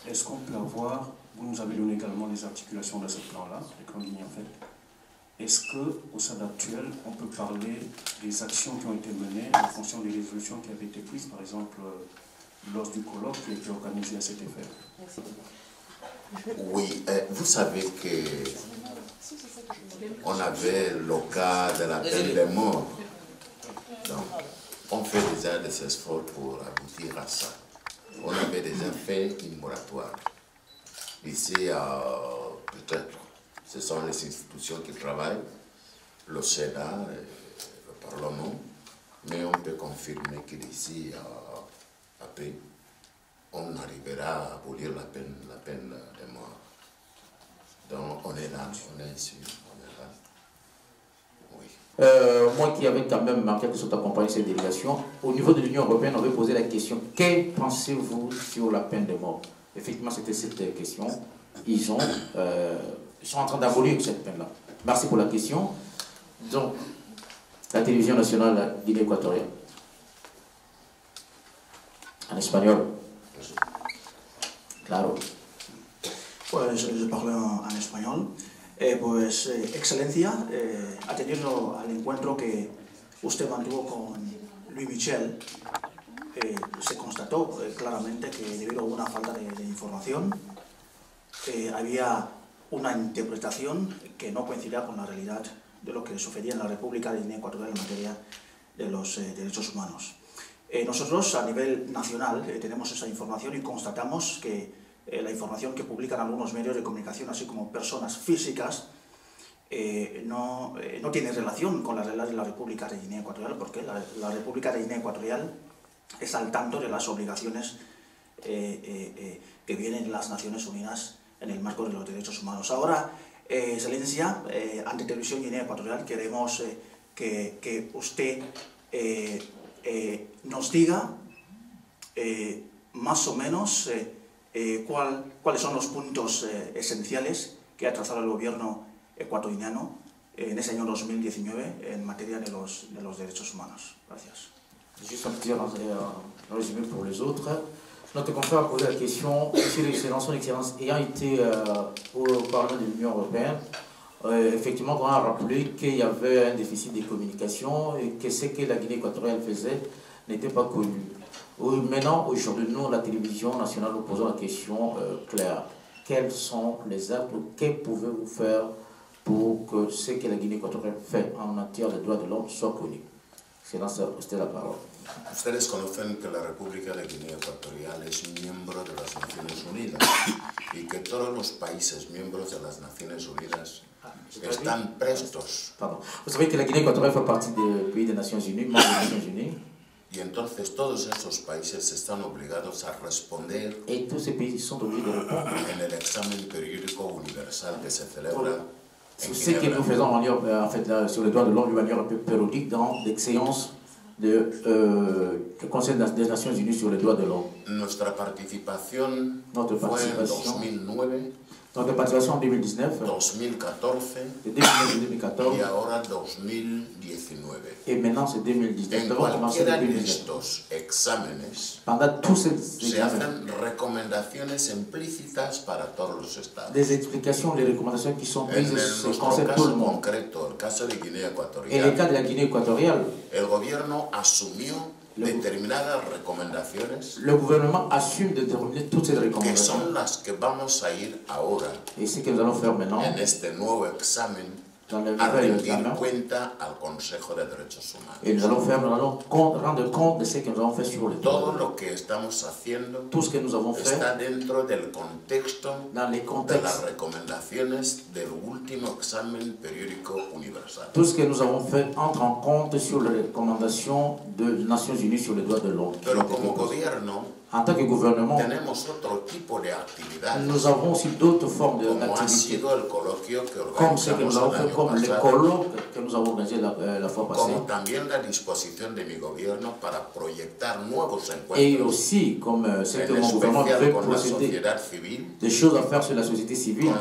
Est-ce qu'on peut avoir, vous nous avez donné également des articulations de ce plan-là, les grandes lignes en fait. Est-ce qu'au stade actuel, on peut parler des actions qui ont été menées en fonction des résolutions qui avaient été prises, par exemple lors du colloque qui était organisé à cet effet. Merci. Oui, vous savez que on avait le cas de la peine de mort. Donc, on fait déjà des efforts pour aboutir à ça. On avait déjà fait une moratoire. Ici, peut-être, ce sont les institutions qui travaillent, le Sénat, le Parlement, mais on peut confirmer qu'ici, à peu, on arrivera à abolir la peine de mort. Donc, on est là, on est ici, on est là. Oui. Moi qui avais quand même en quelque sorte accompagné cette délégation, au niveau de l'Union européenne, on avait posé la question, que pensez-vous sur la peine de mort? Effectivement, c'était cette question. Ils sont en train d'abolir cette peine-là. Merci pour la question. Donc, la télévision nationale Guinée équatoriale. En espagnol. Claro. Pues je parle en español. Pues, Excelencia, atendiendo al encuentro que usted mantuvo con Luis Michel, se constató claramente que debido a una falta de información, había una interpretación que no coincidía con la realidad de lo que sucedía en la República de Guinea Ecuatorial en materia de los derechos humanos. Nosotros a nivel nacional tenemos esa información y constatamos que la información que publican algunos medios de comunicación, así como personas físicas, no tiene relación con la realidad de la República de Guinea Ecuatorial, porque la República de Guinea Ecuatorial es al tanto de las obligaciones que vienen de las Naciones Unidas en el marco de los derechos humanos. Ahora, Excelencia, ante Televisión Guinea Ecuatorial, queremos que usted nos diga más o menos cuáles son los puntos esenciales que ha trazado el gobierno ecuatoriano en ese año 2019 en materia de los derechos humanos. Gracias. Juste un petit résumé pour les autres. Notre confrère a posé la question, Monsieur l'Excellence, son Excellence, ayant été au Parlement de l'Union européenne, effectivement, on a rappelé qu'il y avait un déficit de communication et que ce que la Guinée équatoriale faisait n'était pas connu. Maintenant, aujourd'hui, nous, la télévision nationale, nous posons la question claire. Quels sont les actes, que pouvez-vous faire pour que ce que la Guinée équatoriale fait en matière de droits de l'homme soit connu? C'est dans ça, c'était la parole. Ustedes conocen que la República de Guinea Ecuatorial es miembro de las Naciones Unidas y que todos los países miembros de las Naciones Unidas están prestos. Pardon. Vous savez que la Guinée équatoriale fait partie des pays des Nations Unies, membres des Nations Unies. Y entonces todos esos países están obligados a responder et tous ces pays sont obligés de répondre en el examen periódico universal que se celebra sur ce que nous faisons en fait, sur les droits de l'homme de manière un peu périodique dans des séances du Conseil des Nations Unies sur les droits de l'homme. Notre participation fue en 2009. Notre participation en 2019, 2014 y ahora 2019. Et maintenant c'est 2019. En cualquiera de estos exámenes se hacen recomendaciones implícitas para todos los estados. Des explications, les recommandations qui sont prises concernant tout le monde. Concreto, el caso de Guinea Ecuatorial. En el caso de la Guinée équatoriale, el gobierno asumió determinadas recomendaciones. Le gouvernement assume de déterminer toutes ces recommandations. Que son las que vamos a ir ahora. Et ce que nous allons faire maintenant. En este nuevo examen. A rendir cuenta al Consejo de Derechos Humanos. Et nous allons rendre compte de ce que nous avons fait sur les droits. Todo lo que estamos haciendo tout ce que nous avons fait está dentro del contexto dans les de las recomendaciones del último examen periódico universal. Tout ce que nous avons fait entre en compte sur les recommandations des Nations Unies sur les droits de l'homme. Pero como gobierno, en tant que gouvernement, tenemos otro tipo de actividades. Nous avons aussi d'autres formes d'activités. Comme ce que nous avons fait, comme les colloques que nous avons organisés la fois passée. Como también la disposición de mi gobierno para proyectar nuevos encuentros. Et aussi comme ce que mon gouvernement veut procéder des choses à faire sur la société civile,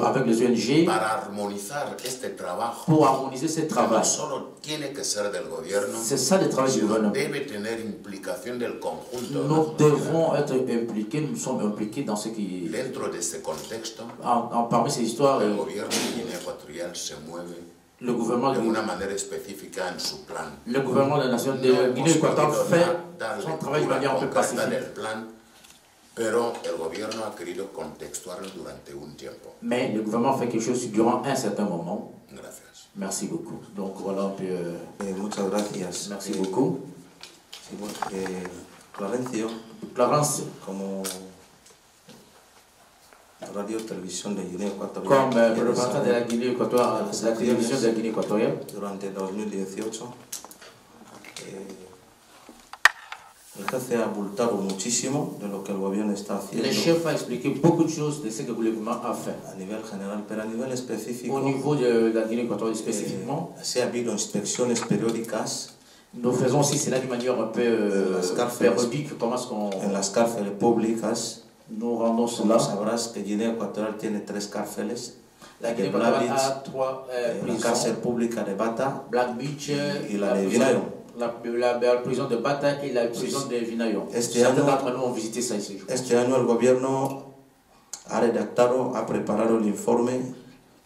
avec les ONG, para armonizar este trabajo, pour harmoniser ce travail. No solo tiene que ser del gobierno, c'est ça le travail du gouvernement. Debe tener implicación del conjunto. Nous devons être impliqués, nous sommes impliqués dans ce qui. Dentro de este contexto, parmi ces histoires, el gobierno de Guinea Ecuatorial se mueve Le gouvernement de una manera específica en su plan. Le gouvernement de la nation de Guinée-Équatoriale fait son travail de manière un peu pacifique. Pero el gobierno ha querido contextuarlo durante un tiempo. Mais le gouvernement fait quelque chose durant un certain moment. Gracias. Merci beaucoup. Donc voilà un peu. Muchas gracias. Merci beaucoup. Sí, Florencio, Clarence, como radio televisión de Guinea Ecuatorial. Comme représentant de la Guinée équatoriale, la télévision de la Guinée équatoriale. Durante 2018. El jefe ha abultado muchísimo de lo que el gobierno está haciendo. Le chef a expliqué beaucoup de choses de ce que le gouvernement a fait. A nivel general, pero a nivel específico. Au niveau de la Guinée équatoriale spécifiquement. Sí ha habido inspecciones periódicas. Nous faisons aussi cela d'une manière un peu périodique. Comment est-ce qu'on... En las cárceles públicas. Nous rendons cela. Sabrás que Guinea Ecuatorial tiene 3 cárceles. La Guinée équatoriale a 3 prisons. La cárcel pública de Bata. Black Beach y la de Vinayo. La prison de Bata y la prison de Vinayo. Certains d'entre nous ont visité ça ici. Este año el gobierno ha preparado el informe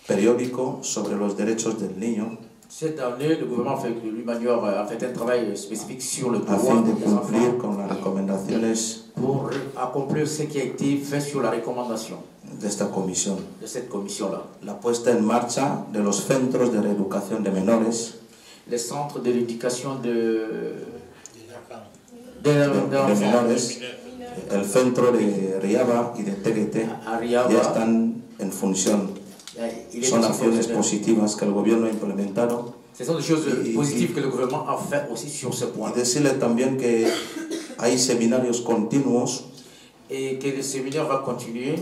periódico sobre los derechos del niño. Cette année, le gouvernement a fait un travail spécifique sur le droit a fin de cumplir con las recomendaciones pour accomplir ce qui a été fait sur la recommandation de esta comisión. De cette commission-là. La puesta en marcha de los centros de reeducación de menores. Les centres de l'éducation de menores, el centro de Riaba y de Teguete ya están en función. Son acciones positivas que el gobierno ha implementado. Ce sont des choses positives que le gouvernement a fait aussi sur ce point. Y decirle también que hay seminarios continuos. Et que le séminaire va continuer.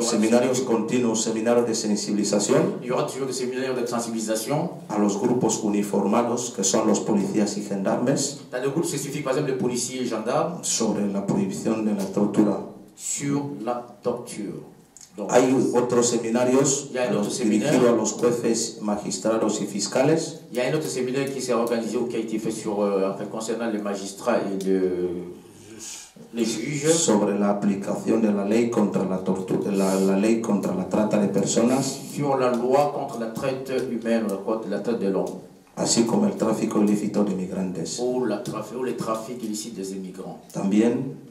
Seminarios continuos, seminarios de sensibilización. Il y aura toujours des séminaires de sensibilisation. A los grupos uniformados, que son los policías y gendarmes. Dans le groupe spécifique, par exemple, les policiers et gendarmes. Sobre la prohibición de la tortura. Sur la torture. Donc, hay otros seminarios dirigidos a los jueces, magistrados y fiscales. Il y a un autre séminaire qui s'est organisé ou qui a été fait sur, concernant les magistrats et les juges. Sobre la aplicación de la ley contra la tortura, la ley contra la trata de personas. Sur la loi contre la traite humaine, la traite de l'homme. Así como el tráfico ilícito de migrantes. Ou les trafics illicites des immigrants. También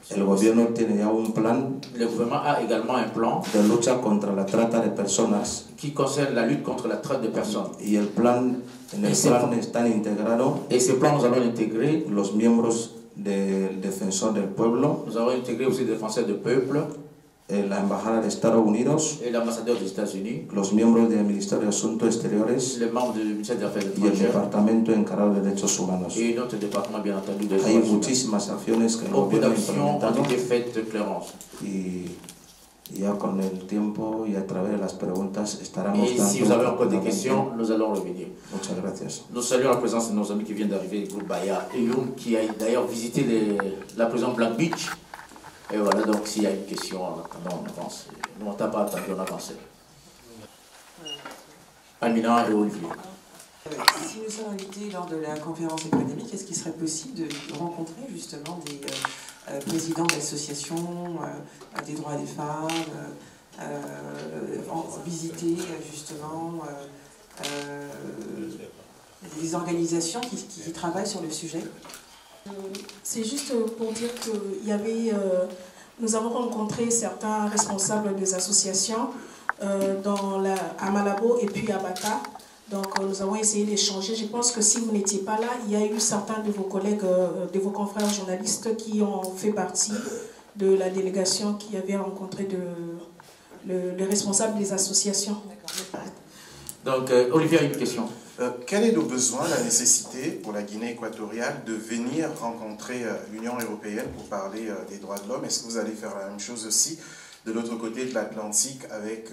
el gobierno tiene ya un plan. Le gouvernement a également un plan de lucha contra la trata de personas. Qui concerne la lutte contre la traite de personnes. Y el plan, en el plan están integrados. Et ce plan, nous allons intégrer los miembros del Defensor del Pueblo. Nous allons intégrer aussi le Défenseur du Peuple. La Embajada de Estados Unidos. Et l'ambassadeur des États-Unis. Los miembros del Ministerio de Asuntos Exteriores. Les membres du ministère des Affaires étrangères. Y el Departamento encargado de Derechos Humanos. Et notre département, bien entendu, de Hay muchísimas acciones que el gobierno ha implementado. Y ya con el tiempo y a través de las preguntas estaremos dando. Si vous avez encore des questions, nous allons revenir. Muchas gracias. Nous saluons la présence de nos amis qui viennent d'arriver, du groupe Baya et Youm, qui a d'ailleurs visité la prison Black Beach. Et voilà, donc s'il y a une question, on avance. Nous n'avons pas attendu, on avance. Amina et Olivier. Si nous sommes invités lors de la conférence économique, est-ce qu'il serait possible de rencontrer justement des présidents d'associations des droits des femmes, visiter justement des organisations qui travaillent sur le sujet? C'est juste pour dire qu'il y avait, nous avons rencontré certains responsables des associations à Malabo et puis à Bata. Donc nous avons essayé d'échanger. Je pense que si vous n'étiez pas là, il y a eu certains de vos collègues, de vos confrères journalistes qui ont fait partie de la délégation qui avait rencontré le responsable des associations. Donc Olivier a une question. Quel est le besoin, la nécessité pour la Guinée équatoriale de venir rencontrer l'Union européenne pour parler des droits de l'homme? Est-ce que vous allez faire la même chose aussi de l'autre côté de l'Atlantique avec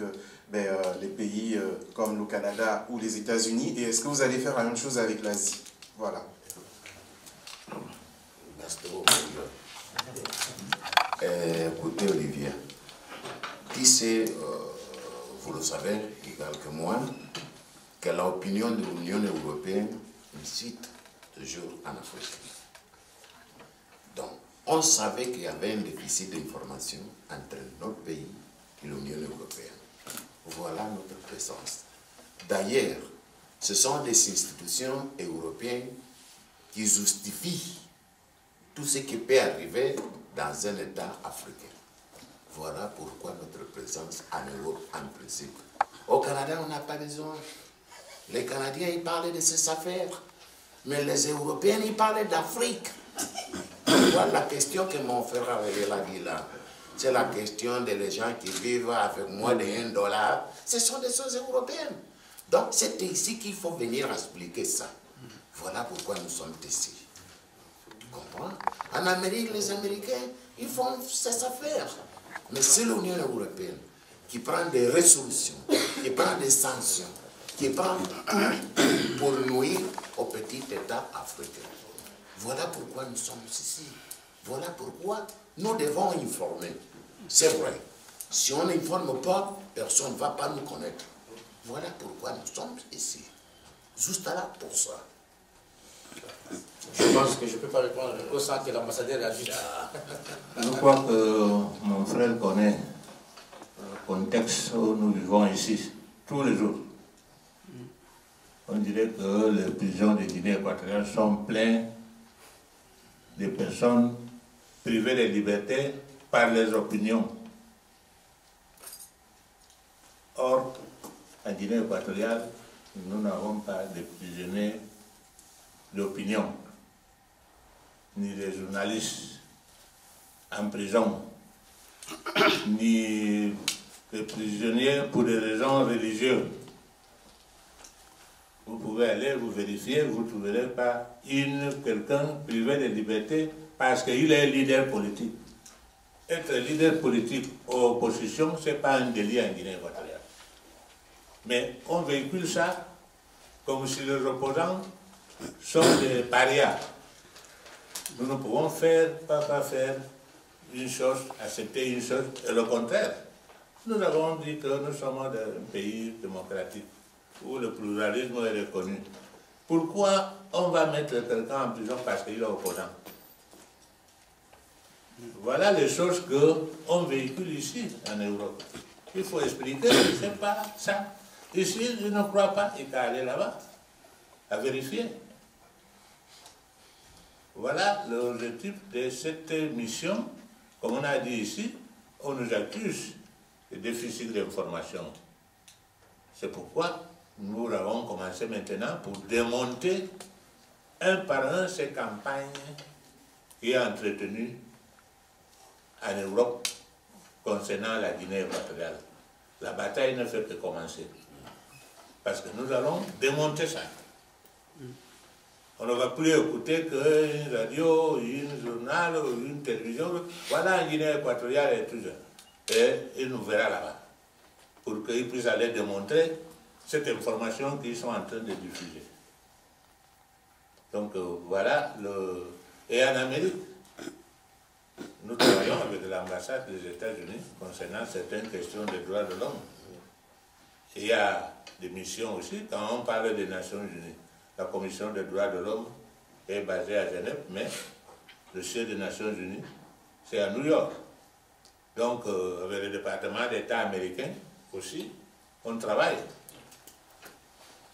les pays comme le Canada ou les États-Unis? Et est-ce que vous allez faire la même chose avec l'Asie? Voilà. Écoutez Olivier, vous le savez, égal que moi, que l'opinion de l'Union européenne incite toujours en Afrique. Donc, on savait qu'il y avait un déficit d'information entre notre pays et l'Union européenne. Voilà notre présence. D'ailleurs, Ce sont des institutions européennes qui justifient tout ce qui peut arriver dans un État africain. Voilà pourquoi notre présence en Europe, en principe. Au Canada, on n'a pas besoin. Les Canadiens, ils parlent de ces affaires. Mais les Européens, ils parlent d'Afrique. Voilà la question que mon frère avait dit là. C'est la question des gens qui vivent avec moins de $1. Ce sont des choses européennes. Donc, c'est ici qu'il faut venir expliquer ça. Voilà pourquoi nous sommes ici. Tu comprends? En Amérique, les Américains, ils font ces affaires. Mais c'est l'Union européenne qui prend des résolutions, qui prend des sanctions, qui prend tout pour nuire au petit État africain. Voilà pourquoi nous sommes ici. Voilà pourquoi nous devons informer. C'est vrai. Si on n'informe pas, personne ne va pas nous connaître. Voilà pourquoi nous sommes ici. Juste là pour ça. Je pense que je ne peux pas répondre au sens que l'ambassadeur a juste. Je crois que mon frère connaît le contexte où nous vivons ici, tous les jours. On dirait que les prisons de Guinée équatoriale sont pleines de personnes privées de liberté par les opinions. Or, en Guinée équatoriale, nous n'avons pas de prisonniers d'opinion, ni des journalistes en prison, ni des prisonniers pour des raisons religieuses. Vous pouvez aller, vous vérifier, vous ne trouverez pas quelqu'un privé de liberté parce qu'il est leader politique. Être leader politique ou opposition, ce n'est pas un délit en Guinée équatoriale. Mais on véhicule ça comme si les opposants sont des parias. Nous ne pouvons pas faire une chose, accepter une chose, et le contraire. Nous avons dit que nous sommes dans un pays démocratique où le pluralisme est reconnu. Pourquoi on va mettre quelqu'un en prison parce qu'il est opposant? Voilà les choses qu'on véhicule ici en Europe. Il faut expliquer que ce n'est pas ça. Ici, je ne crois pas, il faut aller là-bas, à vérifier. Voilà l'objectif de cette mission. Comme on a dit ici, on nous accuse de déficit d'information. C'est pourquoi nous avons commencé maintenant pour démonter un par un ces campagnes qui sont entretenues en Europe concernant la Guinée équatoriale. La bataille ne fait que commencer. Parce que nous allons démonter ça. On ne va plus écouter qu'une radio, une journal ou une télévision. Voilà en Guinée équatoriale et tout ça. Et il nous verra là-bas. Pour qu'ils puissent aller démontrer cette information qu'ils sont en train de diffuser. Donc voilà. Et en Amérique, nous travaillons avec l'ambassade des États-Unis concernant certaines questions des droits de l'homme. Il y a des missions aussi, quand on parle des Nations Unies. La Commission des droits de l'homme est basée à Genève, mais le siège des Nations Unies, c'est à New York. Donc, avec le département d'État américain aussi, on travaille.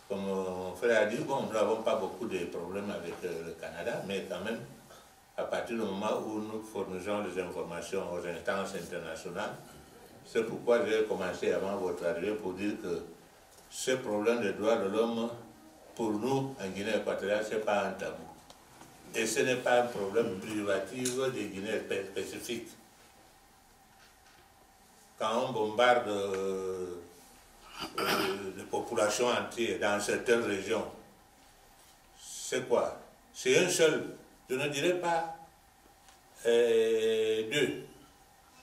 Comme mon frère a dit, bon, nous n'avons pas beaucoup de problèmes avec le Canada, mais quand même, à partir du moment où nous fournissons des informations aux instances internationales, c'est pourquoi j'ai commencé avant votre arrivée pour dire que ce problème des droits de l'homme, pour nous, en Guinée équatoriale, ce n'est pas un tabou. Et ce n'est pas un problème privatif des Guinéens spécifiques. Quand on bombarde des populations entières dans certaines régions, c'est quoi? C'est un seul, je ne dirais pas deux.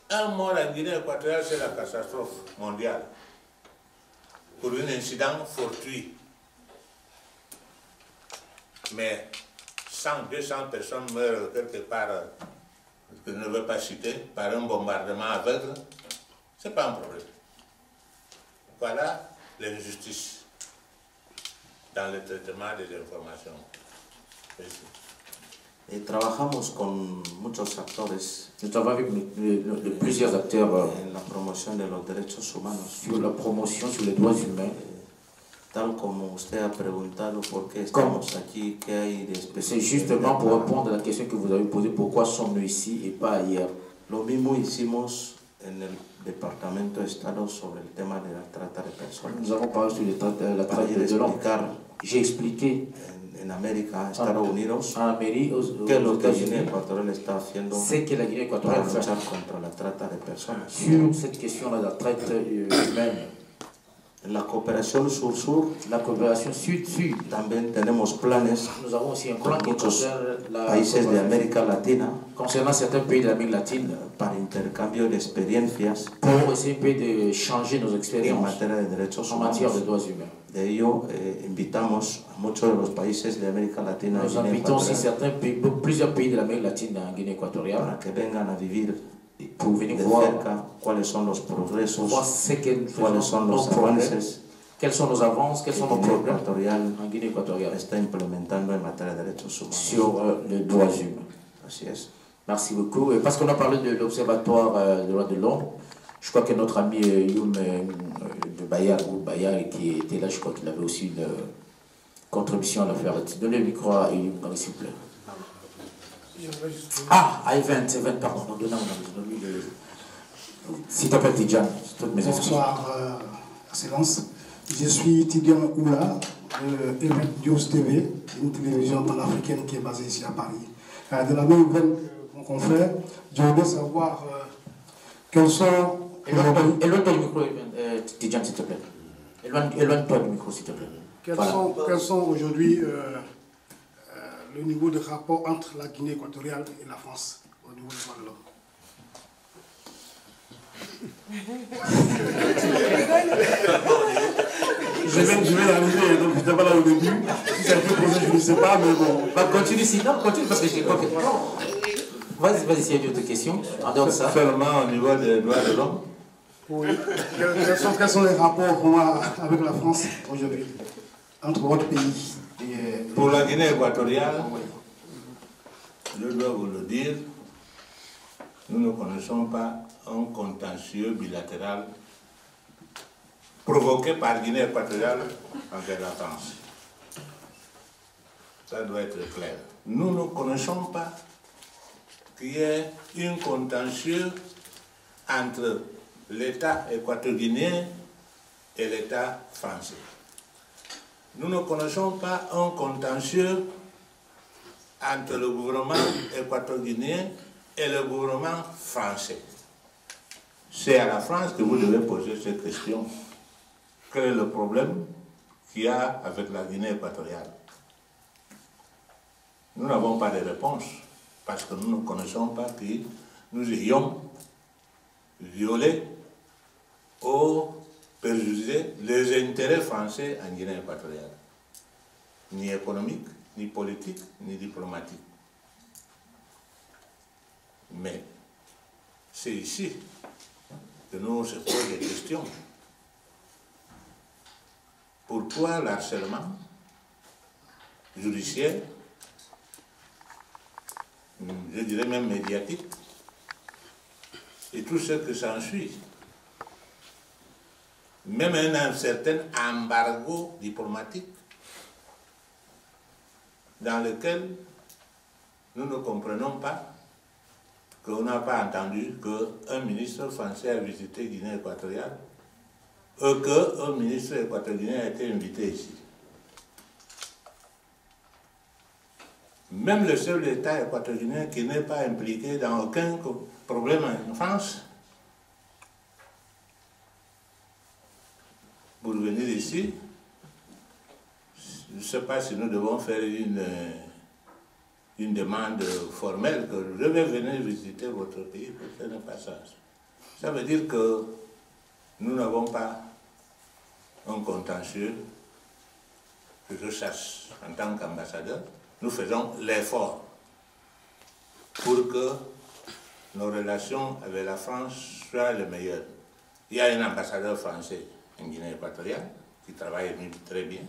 Un mort en Guinée équatoriale, c'est la catastrophe mondiale. Pour un incident fortuit. Mais 100, 200 personnes meurent quelque part, que je ne veux pas citer, par un bombardement aveugle, ce n'est pas un problème. Voilà l'injustice dans le traitement des informations. Merci. Trabajamos con muchos actores. Nous travaillons avec plusieurs acteurs en la promoción de los derechos humanos. Sur la promotion sur les droits humains. Tal como usted ha preguntado por qué estamos aquí, qué hay de especial. C'est justement pour répondre à la question que vous avez posée, pourquoi sommes-nous ici et pas ailleurs? Lo mismo hicimos en el Departamento de Estado sobre el tema de la trata de personas. Nous avons parlé sur la traite de l'homme. J'ai expliqué en América, Estados Unidos, que lo que Guinea Ecuatorial está haciendo que la Guinée équatoriale para luchar contra la trata de personas. Sur cette question-là de la traite humaine. La cooperación sur-sur, la cooperación sud-sud, también tenemos planes. Nous avons aussi un plan con muchos países de América Latina concernant certains pays de l'Amérique latine para intercambio de experiencias pour essayer de changer nos expériences en materia de derechos en matière de droits humains. De ello, invitamos a muchos de los países de América Latina Nous invitons aussi plusieurs pays de l'Amérique latine en Guinée équatoriale para que vengan a vivir pour venir de voir cerca cuáles son los progresos, cuáles son los avances, quels sont nos avances, quels sont nos progrès en Guinée équatoriale está implementando en materia de derechos humanos. Sur les droits humains. Así es. Merci beaucoup. Parce qu'on a parlé de l'Observatoire des droits de l'homme, je crois que notre ami Youm de Bayard, qui était là, je crois qu'il avait aussi une contribution à faire. Donnez le micro à Youm, s'il vous plaît. Ah, Event, pardon, s'il t'appelle Tidjan, toutes mes excuses. Bonsoir, Excellence. Je suis Tidjan Oula, de Event News TV, une télévision panafricaine qui est basée ici à Paris. De la même veine que mon confrère, je voudrais savoir quels sont... Éloigne-toi du micro, Tidjan, s'il te plaît. Éloigne-toi du micro, s'il te plaît. Quels sont aujourd'hui le niveau de rapport entre la Guinée équatoriale et la France au niveau des droits de l'homme? Je vais arriver, donc je n'étais pas là au début. Si ça a été posé, je ne sais pas, mais bon. Bah, continue sinon, continue parce que j'ai pas fait. Vas-y, s'il y a d'autres questions. En dehors de ça. Seulement au niveau des droits de l'homme. Oui. Quels sont les rapports qu'on a avec la France aujourd'hui, entre votre pays? Pour la Guinée équatoriale, je dois vous le dire, nous ne connaissons pas un contentieux bilatéral provoqué par Guinée équatoriale envers la France. Ça doit être clair. Nous ne connaissons pas qu'il y ait un contentieux entre l'État équatorien et l'État français. Nous ne connaissons pas un contentieux entre le gouvernement équatorien et le gouvernement français. C'est à la France que vous devez poser cette question. Quel est le problème qu'il y a avec la Guinée équatoriale? Nous n'avons pas de réponse parce que nous ne connaissons pas que nous ayons violé ou perjuger les intérêts français en Guinée équatoriale, ni économique, ni politique, ni diplomatique. Mais c'est ici que nous se posons des questions. Pourquoi l'harcèlement judiciaire, je dirais même médiatique, et tout ce que s'ensuit? Même un certain embargo diplomatique dans lequel nous ne comprenons pas qu'on n'a pas entendu qu'un ministre français a visité Guinée équatoriale et qu'un ministre équatorien a été invité ici. Même le seul État équatorien qui n'est pas impliqué dans aucun problème en France, pour venir ici, je ne sais pas si nous devons faire une demande formelle que je vais venir visiter votre pays, ce n'est pas ça. Ça veut dire que nous n'avons pas un contentieux que je sache en tant qu'ambassadeur. Nous faisons l'effort pour que nos relations avec la France soient les meilleures. Il y a un ambassadeur français en Guinée équatoriale qui travaille très bien.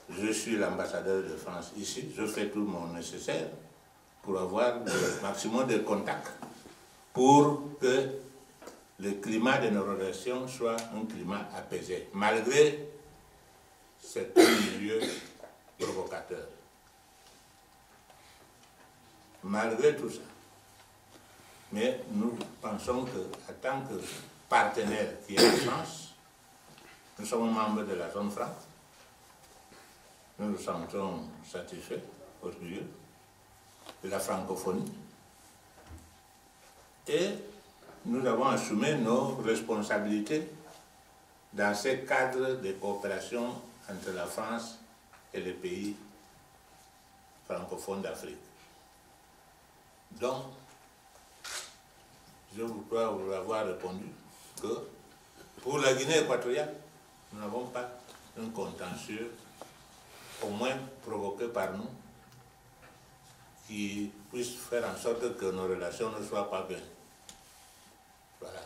Je suis l'ambassadeur de France ici, je fais tout mon nécessaire pour avoir le maximum de contacts pour que le climat de nos relations soit un climat apaisé, malgré certains milieux provocateurs. Malgré tout ça. Mais nous pensons qu'en tant que partenaire qui est la France, nous sommes membres de la zone franc, nous nous sentons satisfaits, orgueilleux de la francophonie. Et nous avons assumé nos responsabilités dans ces cadres de coopération entre la France et les pays francophones d'Afrique. Donc, je crois vous avoir répondu que pour la Guinée équatoriale, nous n'avons pas un contentieux, au moins provoqué par nous, qui puisse faire en sorte que nos relations ne soient pas bien. Voilà.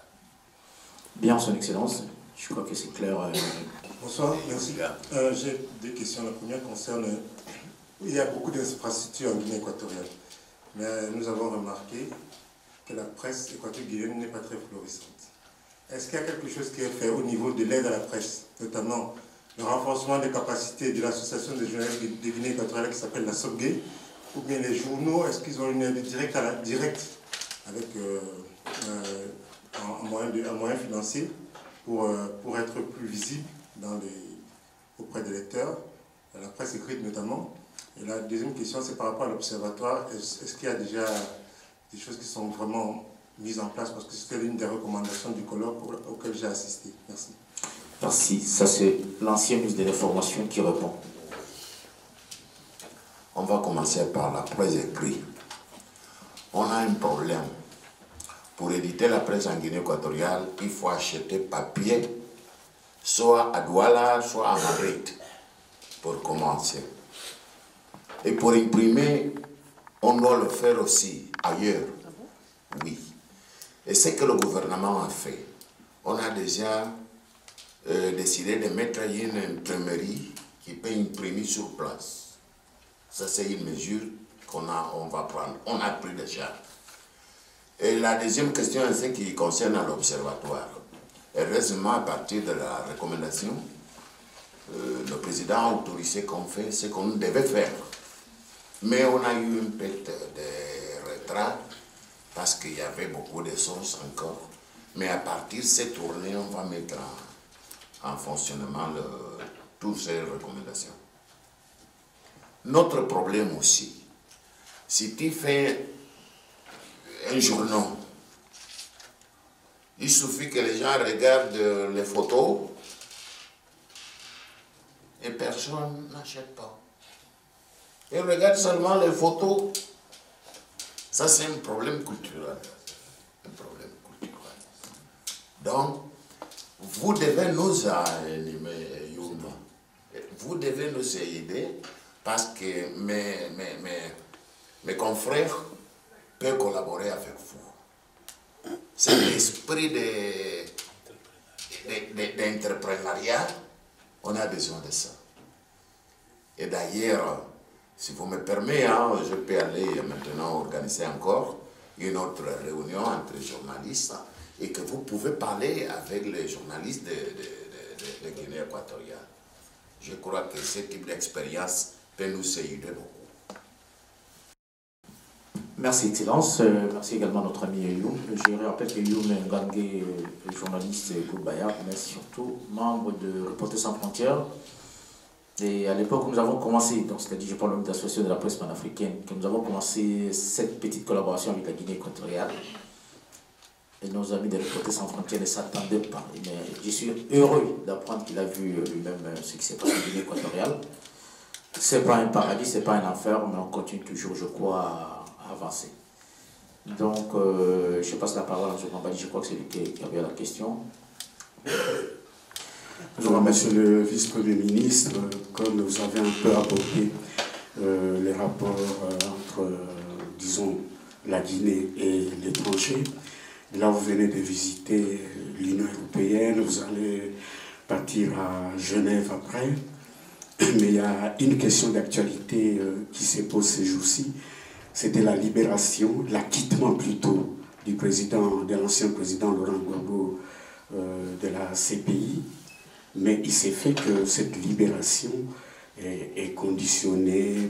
Bien, Son Excellence, je crois que c'est clair. Bonsoir, merci. J'ai deux questions. La première concerne, il y a beaucoup d'infrastructures en Guinée équatoriale, mais nous avons remarqué que la presse équatorienne n'est pas très florissante. Est-ce qu'il y a quelque chose qui est fait au niveau de l'aide à la presse, notamment le renforcement des capacités de l'association des journalistes de Guinée équatoriale qui s'appelle la SOGE, ou bien les journaux, est-ce qu'ils ont une aide directe avec un moyen financier pour être plus visible auprès des lecteurs, la presse écrite notamment. Et la deuxième question, c'est par rapport à l'observatoire. Est-ce qu'il y a déjà des choses qui sont vraiment mises en place? Parce que c'était l'une des recommandations du colloque auquel j'ai assisté. Merci. Merci. Ça, c'est l'ancien ministre de l'Information qui répond. On va commencer par la presse écrite. On a un problème. Pour éditer la presse en Guinée équatoriale, il faut acheter papier, soit à Douala, soit à Madrid, pour commencer. Et pour imprimer, on doit le faire aussi ailleurs. Oui. Et c'est que le gouvernement a fait. On a déjà décidé de mettre une imprimerie qui peut imprimer sur place. Ça, c'est une mesure on va prendre. On a pris déjà. Et la deuxième question est ce qui concerne l'observatoire. Heureusement, à partir de la recommandation, le président a autorisé qu'on fait ce qu'on devait faire. Mais on a eu une perte de retard parce qu'il y avait beaucoup de sources encore. Mais à partir de cette tournée, on va mettre en fonctionnement toutes ces recommandations. Notre problème aussi, si tu fais un journal, il suffit que les gens regardent les photos et personne n'achète pas. Ils regardent seulement les photos. Ça, c'est un problème culturel. Un problème culturel. Donc, vous devez nous animer, Yuma. Vous devez nous aider parce que mes confrères peuvent collaborer avec vous. C'est l'esprit d'entrepreneuriat. On a besoin de ça. Et d'ailleurs, si vous me permettez, je peux aller maintenant organiser encore une autre réunion entre journalistes et que vous pouvez parler avec les journalistes de Guinée équatoriale. Je crois que ce type d'expérience peut nous aider beaucoup. Merci, Excellence. Merci également à notre ami Youm. Je rappelle que Youm Ngangue est journaliste Goubaya, mais surtout membre de Reporters sans frontières. Et à l'époque où nous avons commencé, donc c'est-à-dire je parle même de l'association de la presse panafricaine, que nous avons commencé cette petite collaboration avec la Guinée équatoriale. Et nos amis de Reporters sans frontières ne s'attendaient pas. Mais je suis heureux d'apprendre qu'il a vu lui-même ce qui s'est passé en Guinée équatoriale. Ce n'est pas un paradis, ce n'est pas un enfer, mais on continue toujours, je crois, à avancer. Donc, je passe la parole à M. Mambadi, je crois que c'est lui qui avait la question. Bonjour, Monsieur le Vice-Premier ministre. Comme vous avez un peu abordé les rapports entre, disons, la Guinée et l'étranger, là vous venez de visiter l'Union européenne, vous allez partir à Genève après, mais il y a une question d'actualité qui se pose ces jours-ci, c'était la libération, l'acquittement plutôt du de l'ancien président Laurent Gbagbo de la CPI, mais il s'est fait que cette libération est conditionnée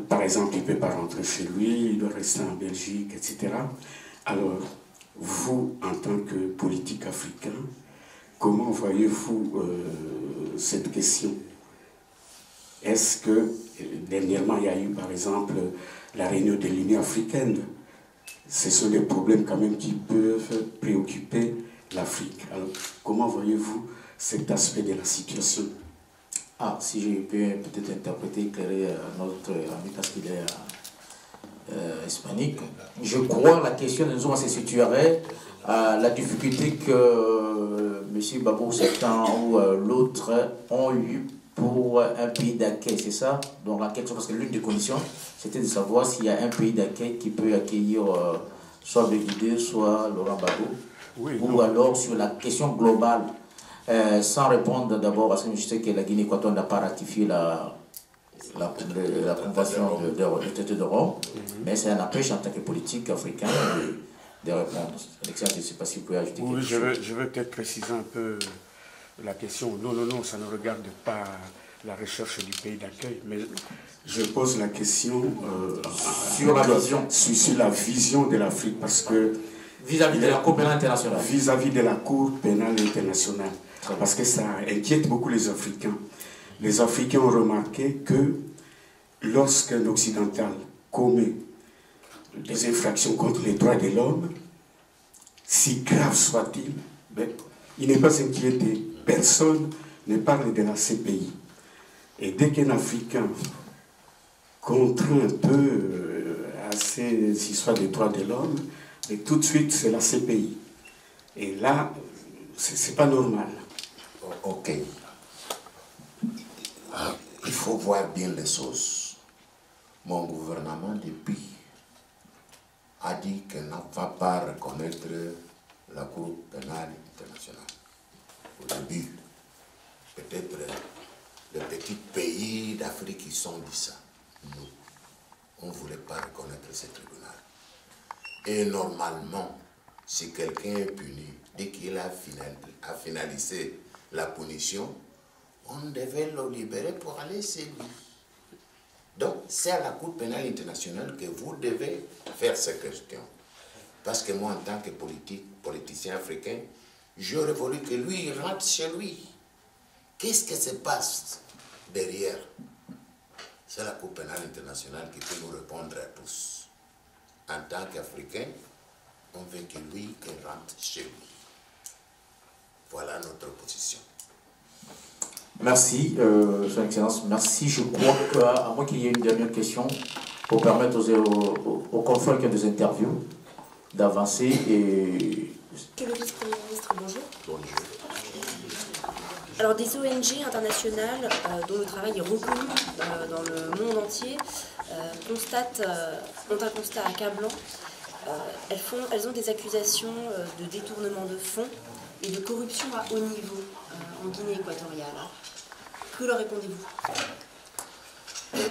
par exemple, il ne peut pas rentrer chez lui, il doit rester en Belgique, etc. Alors, vous, en tant que politique africain, comment voyez-vous cette question? Est-ce que, dernièrement, il y a eu, par exemple, la réunion de l'Union africaine? Ce sont des problèmes quand même qui peuvent préoccuper l'Afrique. Alors, comment voyez-vous cet aspect de la situation? Ah, si je peux peut-être interpréter, éclairer notre ami parce qu'il est hispanique. Je crois que la question de nous se situerait à la difficulté que M. Babou Septan ou l'autre ont eu pour un pays d'accueil, c'est ça? Donc la question, parce que l'une des conditions, c'était de savoir s'il y a un pays d'accueil qui peut accueillir soit Béguidé, soit Laurent Gbagbo, oui, ou non. Alors sur la question globale, sans répondre d'abord, parce que je sais que la Guinée équatoriale n'a pas ratifié la convention du traité de Rome, mais c'est un empêche en tant que politique africain de répondre. Alexandre, je ne sais pas si vous pouvez ajouter quelque chose. Je veux peut-être préciser un peu la question. Non, ça ne regarde pas la recherche du pays d'accueil, mais je pose la question sur la vision de l'Afrique, parce que vis-à-vis de la Cour pénale internationale. Vis-à-vis de la Cour pénale internationale, parce que ça inquiète beaucoup les Africains. Les Africains ont remarqué que lorsqu'un Occidental commet des infractions contre les droits de l'homme, si grave soit-il, il n'est pas inquiété. Personne ne parle de la CPI. Et dès qu'un Africain contraint un peu à ces histoires des droits de l'homme, tout de suite c'est la CPI. Et là, c'est pas normal. Ok. Il faut voir bien les choses. Mon gouvernement, depuis, a dit qu'elle ne va pas reconnaître la Cour pénale internationale. Au début, peut-être les petits pays d'Afrique qui sont dit ça. Nous, on ne voulait pas reconnaître ce tribunal. Et normalement, si quelqu'un est puni, dès qu'il a finalisé la punition, on devait le libérer pour aller chez lui. Donc, c'est à la Cour pénale internationale que vous devez faire ces questions. Parce que moi, en tant que politicien africain, j'aurais voulu que lui, il rentre chez lui. Qu'est-ce qui se passe derrière? C'est la Cour pénale internationale qui peut nous répondre à tous. En tant qu'Africain, on veut que lui, il rentre chez lui. Voilà notre position. Merci, Son Excellence. Merci. Je crois qu'à moins qu'il y ait une dernière question pour permettre aux confrères qui ont des interviews d'avancer et... Que le vice-premier ministre, bonjour. Bonjour. Alors des ONG internationales dont le travail est reconnu dans le monde entier ont un constat accablant. Elles ont des accusations de détournement de fonds et de corruption à haut niveau en Guinée équatoriale. Que leur répondez-vous?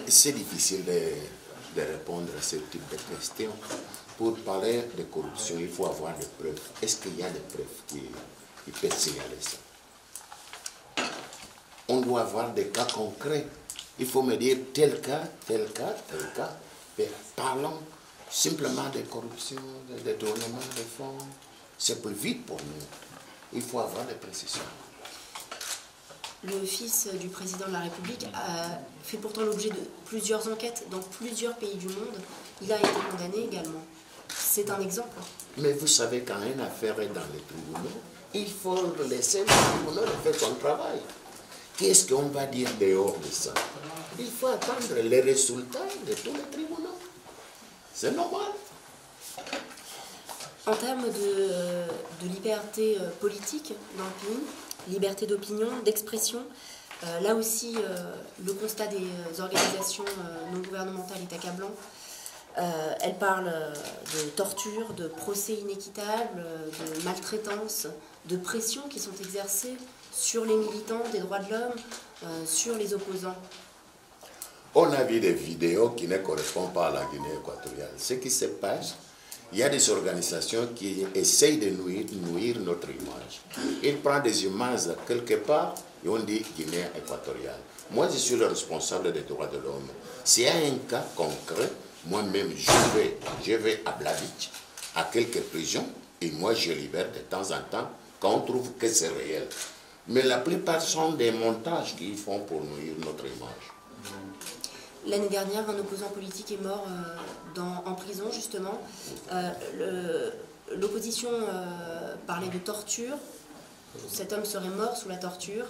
C'est difficile de répondre à ce type de questions. Pour parler de corruption, il faut avoir des preuves. Est-ce qu'il y a des preuves qui peuvent signaler ça? On doit avoir des cas concrets. Il faut me dire tel cas, tel cas, tel cas. Mais parlons simplement de corruption, de détournement de fonds. C'est plus vite pour nous. Il faut avoir des précisions. Le fils du président de la République a fait pourtant l'objet de plusieurs enquêtes dans plusieurs pays du monde. Il a été condamné également. C'est un exemple. Mais vous savez, quand une affaire est dans les tribunaux, il faut laisser le tribunal faire son travail. Qu'est-ce qu'on va dire dehors de ça? Il faut attendre les résultats de tous les tribunaux. C'est normal. En termes de liberté politique dans le pays, liberté d'opinion, d'expression, là aussi, le constat des organisations non gouvernementales est accablant. Elles parlent de torture, de procès inéquitables, de maltraitance, de pression qui sont exercées sur les militants des droits de l'homme, sur les opposants. On a vu des vidéos qui ne correspondent pas à la Guinée équatoriale. Ce qui se passe, il y a des organisations qui essayent de nuire notre image. Ils prennent des images quelque part et on dit Guinée équatoriale. Moi, je suis le responsable des droits de l'homme. S'il y a un cas concret, moi-même, je vais à Blavitch, à quelques prisons, et moi, je libère de temps en temps quand on trouve que c'est réel. Mais la plupart sont des montages qu'ils font pour nuire notre image. L'année dernière, un opposant politique est mort en prison, justement. L'opposition parlait de torture. Cet homme serait mort sous la torture.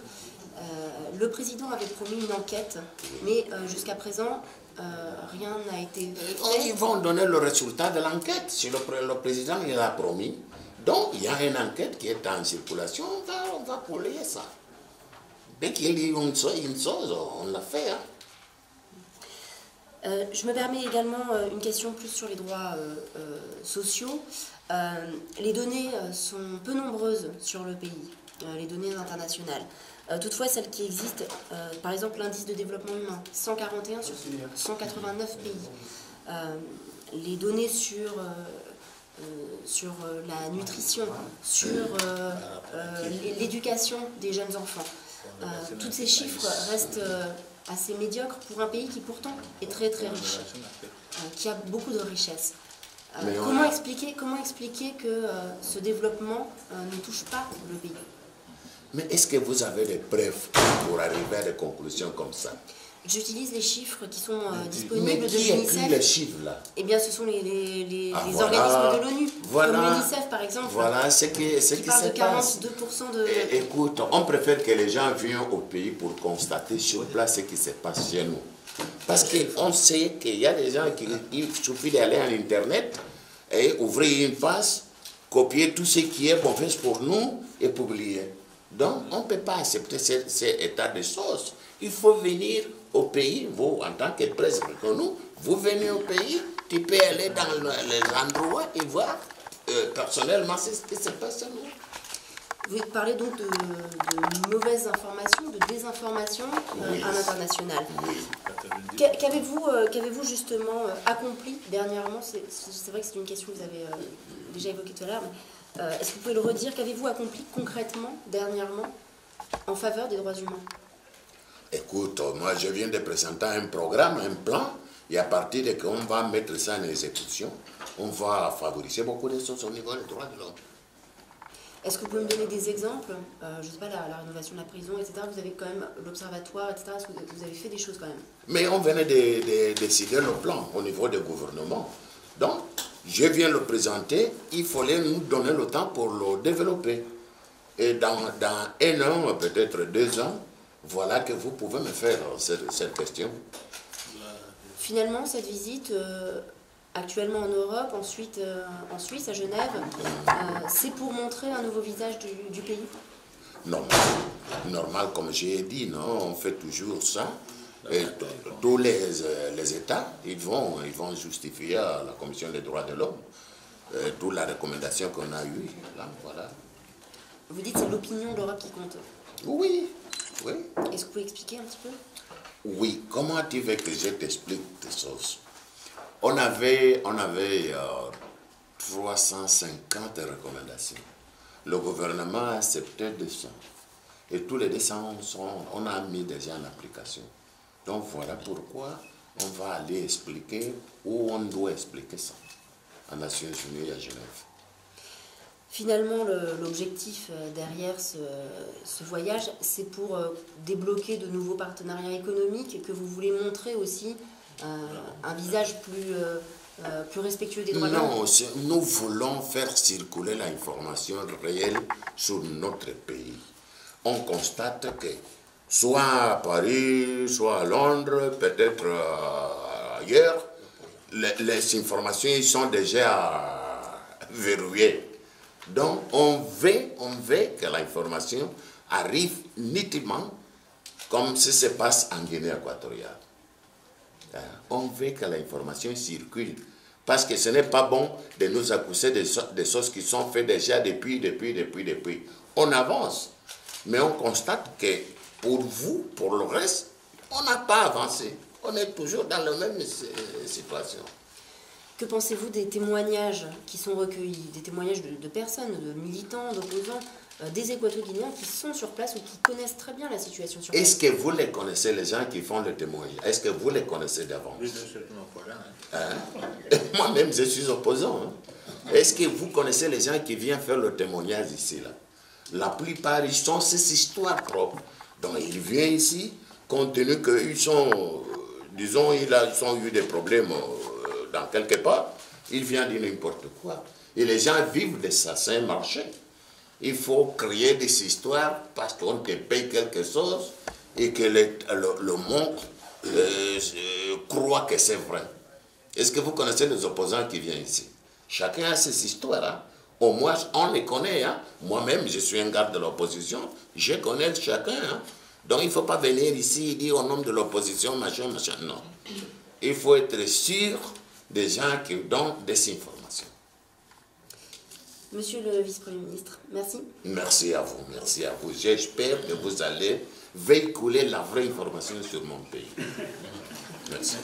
Le président avait promis une enquête, mais jusqu'à présent, rien n'a été fait. Ils vont donner le résultat de l'enquête. Si le président il a promis, donc il y a une enquête qui est en circulation, on va publier ça. Dès qu'il y a une chose, on l'a fait. Hein. Je me permets également une question plus sur les droits sociaux. Les données sont peu nombreuses sur le pays, les données internationales. Toutefois, celles qui existent, par exemple l'indice de développement humain, 141 sur 189 pays. Les données sur la nutrition, sur l'éducation des jeunes enfants. Tous ces chiffres restent assez médiocres pour un pays qui pourtant est très très riche, qui a beaucoup de richesses. Comment expliquer que ce développement ne touche pas le pays? Mais est-ce que vous avez des preuves pour arriver à des conclusions comme ça? J'utilise les chiffres qui sont disponibles de l'UNICEF. Mais qui écrit les chiffres là? Eh bien, ce sont les organismes de l'ONU, comme l'UNICEF par exemple. Voilà ce qui se passe. 42% de... Écoute, on préfère que les gens viennent au pays pour constater sur place ce qui se passe chez nous. Parce qu'on sait qu'il y a des gens qui, il suffit d'aller en Internet et ouvrir une page, copier tout ce qui est mauvais pour nous et publier. Donc, on ne peut pas accepter cet état de choses. Il faut venir au pays, vous, en tant que presse reconnue, vous venez au pays, tu peux aller dans les endroits et voir personnellement ce qui se passe à nous. Vous parlez donc de mauvaises informations, de désinformation à l'international. Oui. Qu'avez-vous justement accompli dernièrement? C'est vrai que c'est une question que vous avez déjà évoquée tout à l'heure, mais est-ce que vous pouvez le redire? Qu'avez-vous accompli concrètement, dernièrement, en faveur des droits humains? Écoute, moi je viens de présenter un programme, un plan, et à partir de qu'on va mettre ça en exécution, on va favoriser beaucoup de choses au niveau des droits de l'homme. Est-ce que vous pouvez me donner des exemples? Je ne sais pas, la rénovation de la prison, etc. Vous avez quand même l'observatoire, etc. Est-ce que vous avez fait des choses quand même? Mais on venait de décider le plan au niveau du gouvernement. Donc, je viens le présenter, il fallait nous donner le temps pour le développer. Et dans 1 an, peut-être 2 ans, voilà que vous pouvez me faire cette question. Finalement, cette visite, actuellement en Europe, ensuite en Suisse, à Genève, c'est pour montrer un nouveau visage du pays? Normal, comme j'ai dit, non, on fait toujours ça. Et tous les États, ils vont justifier à la Commission des droits de l'homme toute la recommandation qu'on a eue. Là, voilà. Vous dites que c'est l'opinion de l'Europe qui compte? Oui. Oui. Est-ce que vous pouvez expliquer un petit peu? Oui, comment tu veux que je t'explique des choses? On avait 350 recommandations. Le gouvernement a accepté 200. Et tous les 200, on a mis déjà en application. Donc voilà pourquoi on va aller expliquer où on doit expliquer ça, aux Nations Unies à Genève. Finalement, l'objectif derrière ce voyage, c'est pour débloquer de nouveaux partenariats économiques et que vous voulez montrer aussi un visage plus respectueux des droits de l'homme. Non, nous voulons faire circuler l'information réelle sur notre pays. On constate que soit à Paris, soit à Londres, peut-être ailleurs, les informations sont déjà verrouillées. Donc, on veut que l'information arrive nitidement comme ça se passe en Guinée équatoriale. On veut que l'information circule. Parce que ce n'est pas bon de nous accuser des choses qui sont faites déjà depuis. On avance. Mais on constate que pour vous, pour le reste, on n'a pas avancé. On est toujours dans la même situation. Que pensez-vous des témoignages qui sont recueillis, des témoignages de personnes, de militants, d'opposants, des Équato-Guinéens qui sont sur place ou qui connaissent très bien la situation sur place? Est-ce que vous les connaissez, les gens qui font le témoignage? Est-ce que vous les connaissez d'avance? Oui, je suis opposant. Moi-même, je suis opposant. Hein. Est-ce que vous connaissez les gens qui viennent faire le témoignage ici là? La plupart, ils sont ces histoires propres. Donc, ils viennent ici, compte tenu qu'ils sont, disons, ils ont eu des problèmes dans quelque part, ils viennent dire n'importe quoi. Et les gens vivent de ça, c'est un marché. Il faut créer des histoires parce qu'on te paye quelque chose et que le monde croit que c'est vrai. Est-ce que vous connaissez les opposants qui viennent ici? Chacun a ses histoires. Hein? Au moins, on les connaît. Hein? Moi-même, je suis un garde de l'opposition. Je connais chacun. Hein? Donc, il ne faut pas venir ici et dire au nom de l'opposition, machin, machin. Non. Il faut être sûr des gens qui donnent des informations. Monsieur le vice-premier ministre, merci. Merci à vous, merci à vous. J'espère que vous allez véhiculer la vraie information sur mon pays. Merci.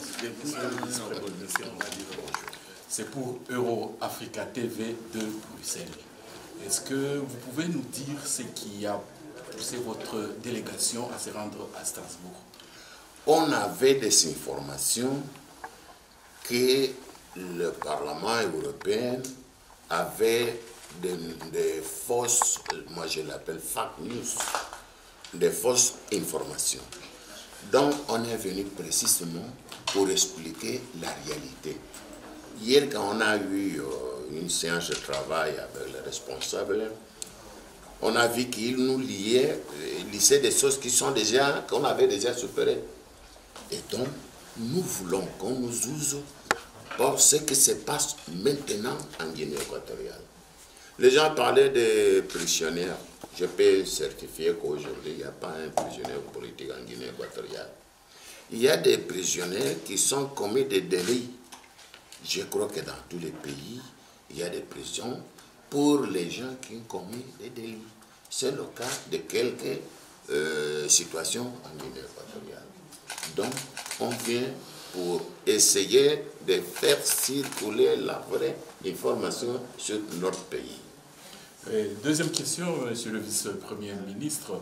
C'est pour Euro-Africa TV de Bruxelles. Est-ce que vous pouvez nous dire ce qui a poussé votre délégation à se rendre à Strasbourg? On avait des informations que le Parlement européen avait des fausses, moi je l'appelle fake news, des fausses informations. Donc on est venu précisément pour expliquer la réalité. Hier, quand on a eu une séance de travail avec les responsables, on a vu qu'ils nous lisaient des choses qui sont déjà, qu'on avait déjà superées. Et donc, nous voulons qu'on nous use pour ce qui se passe maintenant en Guinée équatoriale. Les gens parlaient des prisonniers. Je peux certifier qu'aujourd'hui, il n'y a pas un prisonnier politique en Guinée équatoriale. Il y a des prisonniers qui sont commis des délits. Je crois que dans tous les pays, il y a des prisons pour les gens qui ont commis des délits. C'est le cas de quelques situations en Guinée équatoriale. Donc, on vient pour essayer de faire circuler la vraie information sur notre pays. Deuxième question, monsieur le vice-premier ministre.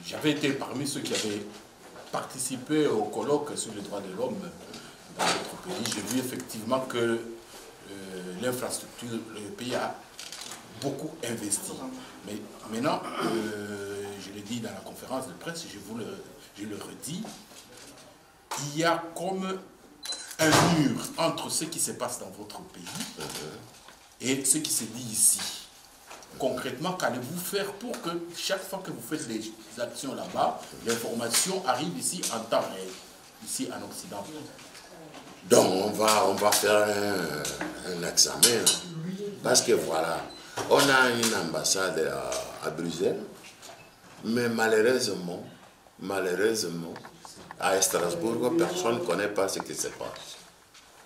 J'avais été parmi ceux qui avaient participé au colloque sur les droits de l'homme dans notre pays. J'ai vu effectivement que l'infrastructure, le pays a beaucoup investi. Mais maintenant, je l'ai dit dans la conférence de presse, je le redis, il y a comme un mur entre ce qui se passe dans votre pays et ce qui se dit ici. Concrètement, qu'allez-vous faire pour que chaque fois que vous faites des actions là-bas, l'information arrive ici en temps réel, ici en Occident? Donc on va faire un examen, parce que voilà, on a une ambassade à Bruxelles, mais malheureusement, à Strasbourg, personne ne connaît pas ce qui se passe.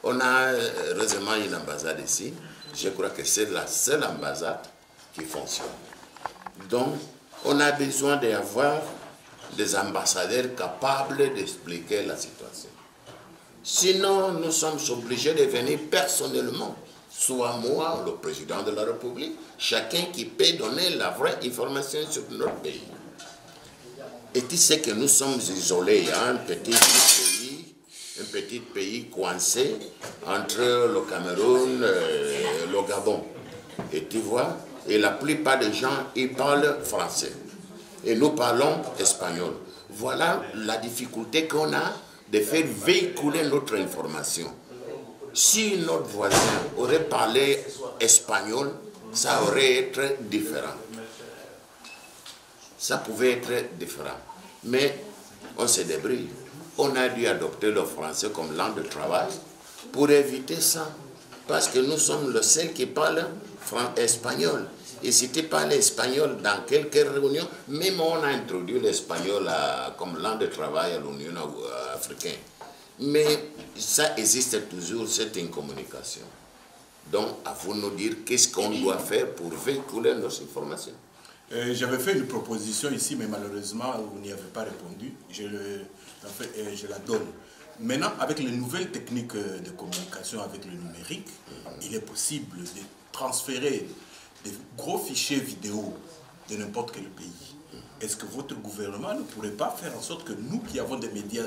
On a heureusement une ambassade ici, je crois que c'est la seule ambassade qui fonctionne. Donc, on a besoin d'avoir des ambassadeurs capables d'expliquer la situation. Sinon, nous sommes obligés de venir personnellement, soit moi, le président de la République, chacun qui peut donner la vraie information sur notre pays. Et tu sais que nous sommes isolés, hein, un petit pays coincé entre le Cameroun et le Gabon. Et tu vois, et la plupart des gens, ils parlent français. Et nous parlons espagnol. Voilà la difficulté qu'on a de faire véhiculer notre information. Si notre voisin aurait parlé espagnol, ça aurait été différent. Ça pouvait être différent. Mais on se débrouille. On a dû adopter le français comme langue de travail pour éviter ça. Parce que nous sommes le seul qui parle espagnol. Et si tu parles espagnol dans quelques réunions, même on a introduit l'espagnol comme langue de travail à l'Union africaine. Mais ça existe toujours, cette incommunication. Donc, à vous de nous dire qu'est-ce qu'on doit faire pour véhiculer nos informations. J'avais fait une proposition ici, mais malheureusement, vous n'y avez pas répondu. Je la donne. Maintenant, avec les nouvelles techniques de communication, avec le numérique, il est possible de transférer des gros fichiers vidéo de n'importe quel pays. Est-ce que votre gouvernement ne pourrait pas faire en sorte que nous qui avons des médias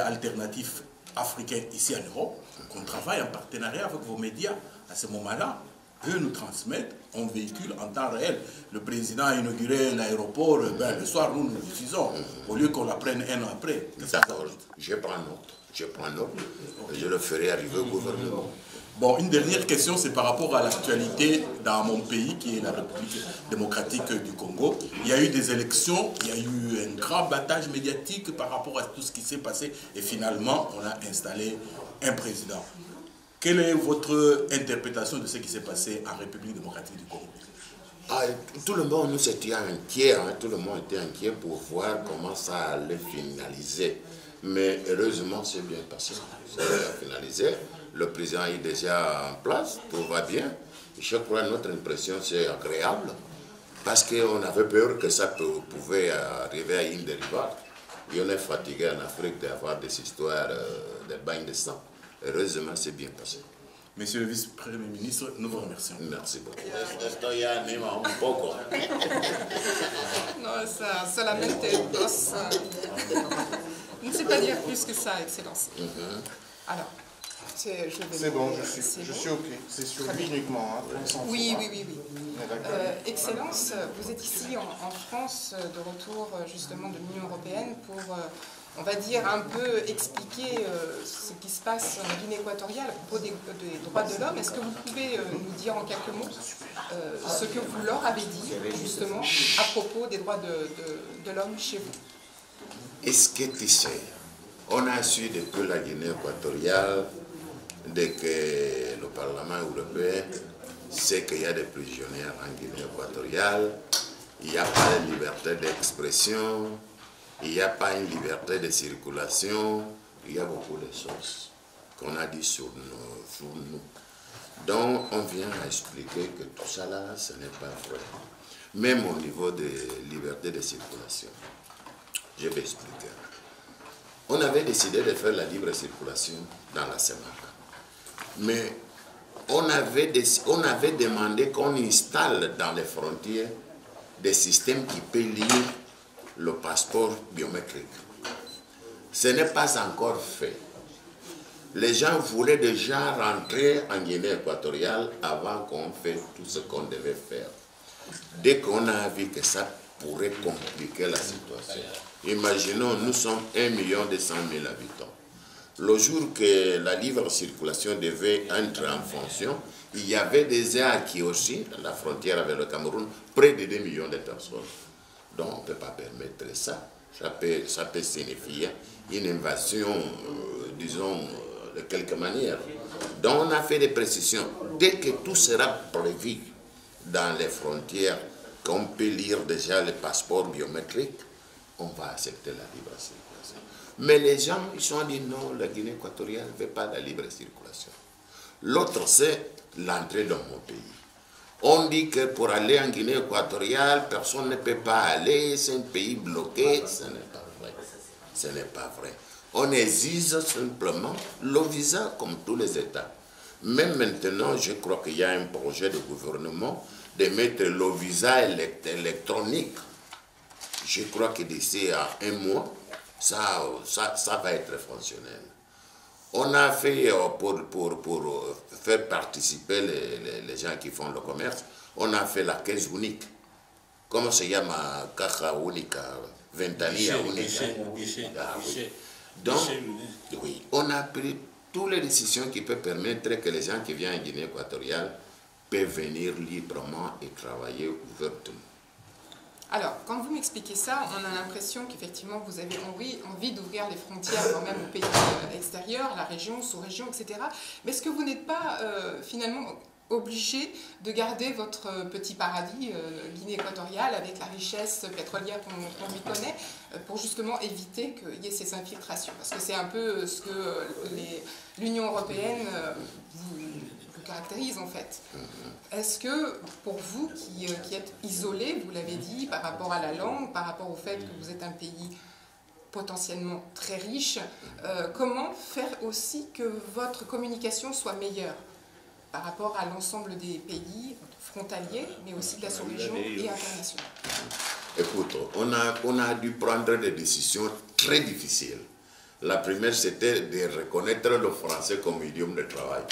alternatifs africains ici en Europe, qu'on travaille en partenariat avec vos médias à ce moment-là? Eux nous transmettent, on véhicule en temps réel. Le président a inauguré l'aéroport, le soir nous diffusons, au lieu qu'on la prenne un an après. D'accord, je prends note. Je le ferai arriver au gouvernement. Bon, une dernière question, c'est par rapport à l'actualité dans mon pays, qui est la République démocratique du Congo. Il y a eu des élections, il y a eu un grand battage médiatique par rapport à tout ce qui s'est passé, et finalement, on a installé un président. Quelle est votre interprétation de ce qui s'est passé en République démocratique du Congo? Tout le monde nous était inquiet, tout le monde était inquiet pour voir comment ça allait finaliser. Mais heureusement, c'est bien passé. Ça a finalisé. Le président est déjà en place, tout va bien. Je crois que notre impression, c'est agréable, parce qu'on avait peur que ça pouvait arriver à une dérivade. Et on est fatigué en Afrique d'avoir des histoires de bains de sang. Heureusement, c'est bien passé. Monsieur le vice-premier ministre, nous vous remercions. Merci beaucoup. Non, solamente dos. Je ne sais pas dire plus que ça, Excellence. Alors, c'est bon, je suis OK. C'est sur lui uniquement. Oui. Excellence, vous êtes ici en France, de retour justement de l'Union européenne pour... on va dire, un peu expliquer ce qui se passe en Guinée équatoriale à propos des droits de l'homme. Est-ce que vous pouvez nous dire en quelques mots ce que vous leur avez dit, justement, à propos des droits de l'homme chez vous? Est-ce que tu sais, on a su depuis la Guinée équatoriale, dès que le Parlement européen sait qu'il y a des prisonniers en Guinée équatoriale, il n'y a pas de liberté d'expression, il n'y a pas une liberté de circulation, il y a beaucoup de choses qu'on a dit sur nous. Donc, on vient à expliquer que tout ça là, ce n'est pas vrai. Même au niveau de liberté de circulation. Je vais expliquer. On avait décidé de faire la libre circulation dans la CEMAC. Mais on avait demandé qu'on installe dans les frontières des systèmes qui peuvent lire le passeport biométrique. Ce n'est pas encore fait. Les gens voulaient déjà rentrer en Guinée équatoriale avant qu'on fasse tout ce qu'on devait faire. Dès qu'on a vu que ça pourrait compliquer la situation. Imaginons, nous sommes 1,2 million habitants. Le jour que la libre circulation devait entrer en fonction, il y avait déjà acquis aussi, dans la frontière avec le Cameroun, près de 2 millions de personnes. Donc on ne peut pas permettre ça. Ça peut signifier une invasion, disons, de quelque manière. Donc on a fait des précisions. Dès que tout sera prévu dans les frontières, qu'on peut lire déjà les passeports biométriques, on va accepter la libre circulation. Mais les gens, ils sont dit non, la Guinée équatoriale ne veut pas la libre circulation. L'autre, c'est l'entrée dans mon pays. On dit que pour aller en Guinée équatoriale, personne ne peut pas aller, c'est un pays bloqué. Ce n'est pas vrai. Ce n'est pas vrai. On exige simplement le visa comme tous les États. Même maintenant, je crois qu'il y a un projet de gouvernement de mettre le visa électronique. Je crois que d'ici à 1 mois, ça va être fonctionnel. On a fait, pour faire participer les gens qui font le commerce, on a fait la caisse unique. Comment se llama? Caja única, ventanilla única. Donc, oui, on a pris toutes les décisions qui peuvent permettre que les gens qui viennent en Guinée équatoriale peuvent venir librement et travailler ouvertement. Alors, quand vous m'expliquez ça, on a l'impression qu'effectivement vous avez envie d'ouvrir les frontières quand même aux pays extérieurs, la région, sous-région, etc. Mais est-ce que vous n'êtes pas finalement obligé de garder votre petit paradis, Guinée équatoriale, avec la richesse pétrolière qu'on lui connaît, pour justement éviter qu'il y ait ces infiltrations? Parce que c'est un peu ce que l'Union européenne vous caractérise caractérise en fait. Est-ce que pour vous qui êtes isolé, vous l'avez dit, par rapport à la langue, par rapport au fait que vous êtes un pays potentiellement très riche, comment faire aussi que votre communication soit meilleure par rapport à l'ensemble des pays frontaliers, mais aussi de la sous-région et internationale? Écoute, on a dû prendre des décisions très difficiles. La première, c'était de reconnaître le français comme idiome de travail.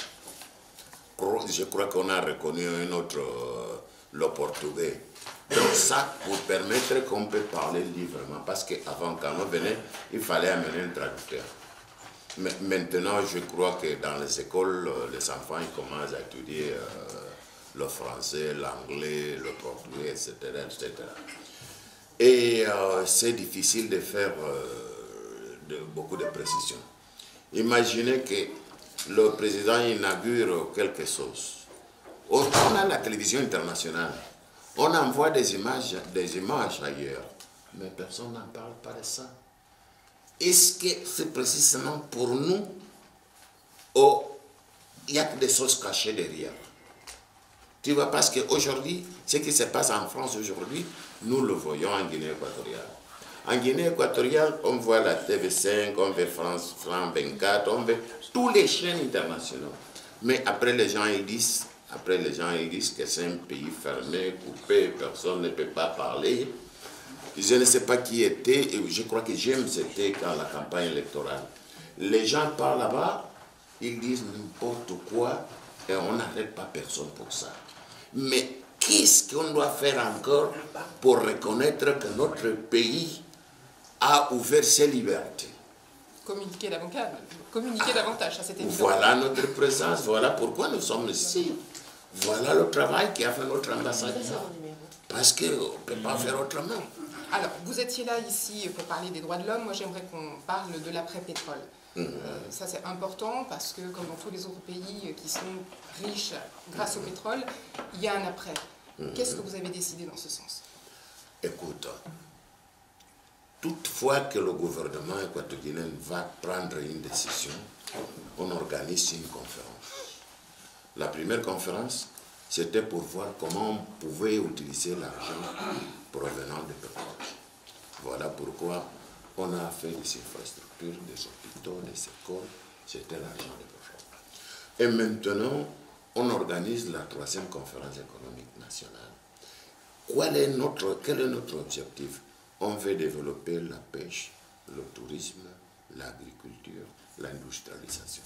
Je crois qu'on a reconnu un autre, le portugais. Donc ça, pour permettre qu'on peut parler librement, parce qu'avant, quand on venait, il fallait amener un traducteur. Mais maintenant, je crois que dans les écoles, les enfants ils commencent à étudier le français, l'anglais, le portugais, etc. etc. Et c'est difficile de faire beaucoup de précisions. Imaginez que le président inaugure quelque chose. On a la télévision internationale. On envoie des images ailleurs. Mais personne n'en parle pas de ça. Est-ce que c'est précisément pour nous ou il y a des choses cachées derrière? Tu vois, parce qu'aujourd'hui, ce qui se passe en France aujourd'hui, nous le voyons en Guinée équatoriale. En Guinée équatoriale, on voit la TV5, on voit France 24, on voit tous les chaînes internationaux. Mais après, les gens ils disent que c'est un pays fermé, coupé, personne ne peut pas parler. Je ne sais pas qui était, et je crois que James était dans la campagne électorale. Les gens parlent là-bas, ils disent n'importe quoi, et on n'arrête pas personne pour ça. Mais qu'est-ce qu'on doit faire encore pour reconnaître que notre pays a ouvert ses libertés? Communiquer davantage, ça c'était évident. Voilà notre présence, voilà pourquoi nous sommes ici. Voilà le travail qu'a fait notre ambassadeur. Parce qu'on ne peut pas faire autrement. Alors, vous étiez là ici pour parler des droits de l'homme. Moi, j'aimerais qu'on parle de l'après-pétrole. Ça, c'est important parce que, comme dans tous les autres pays qui sont riches grâce au pétrole, il y a un après. Qu'est-ce que vous avez décidé dans ce sens? Écoute, toutefois que le gouvernement équatorien va prendre une décision, on organise une conférence. La première conférence, c'était pour voir comment on pouvait utiliser l'argent provenant du pétrole. Voilà pourquoi on a fait des infrastructures, des hôpitaux, des écoles, c'était l'argent du pétrole. Et maintenant, on organise la 3e conférence économique nationale. Quel est notre objectif? On veut développer la pêche, le tourisme, l'agriculture, l'industrialisation.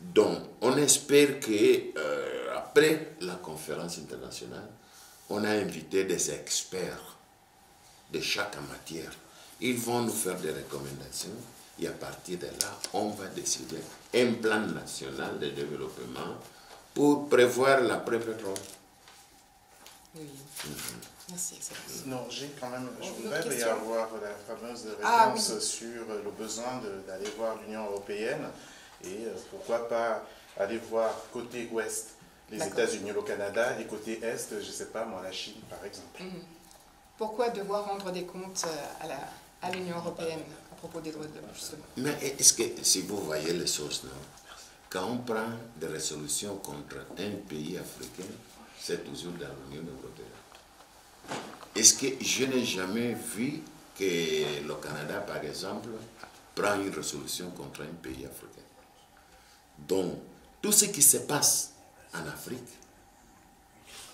Donc, on espère qu'après la conférence internationale, on a invité des experts de chaque matière. Ils vont nous faire des recommandations et à partir de là, on va décider un plan national de développement pour prévoir l'après-pétrole. Oui. Merci, excellence. Non, j'ai quand même, je voudrais y avoir la fameuse réponse sur le besoin d'aller voir l'Union européenne et pourquoi pas aller voir côté ouest les États-Unis, le Canada et côté est, je ne sais pas moi, la Chine par exemple. Pourquoi devoir rendre des comptes à l'Union européenne à propos des droits de l'homme, justement? Mais est-ce que, si vous voyez les choses, non, quand on prend des résolutions contre un pays africain, c'est toujours dans l'Union européenne. Est-ce que je n'ai jamais vu que le Canada, par exemple, prend une résolution contre un pays africain? Donc, tout ce qui se passe en Afrique,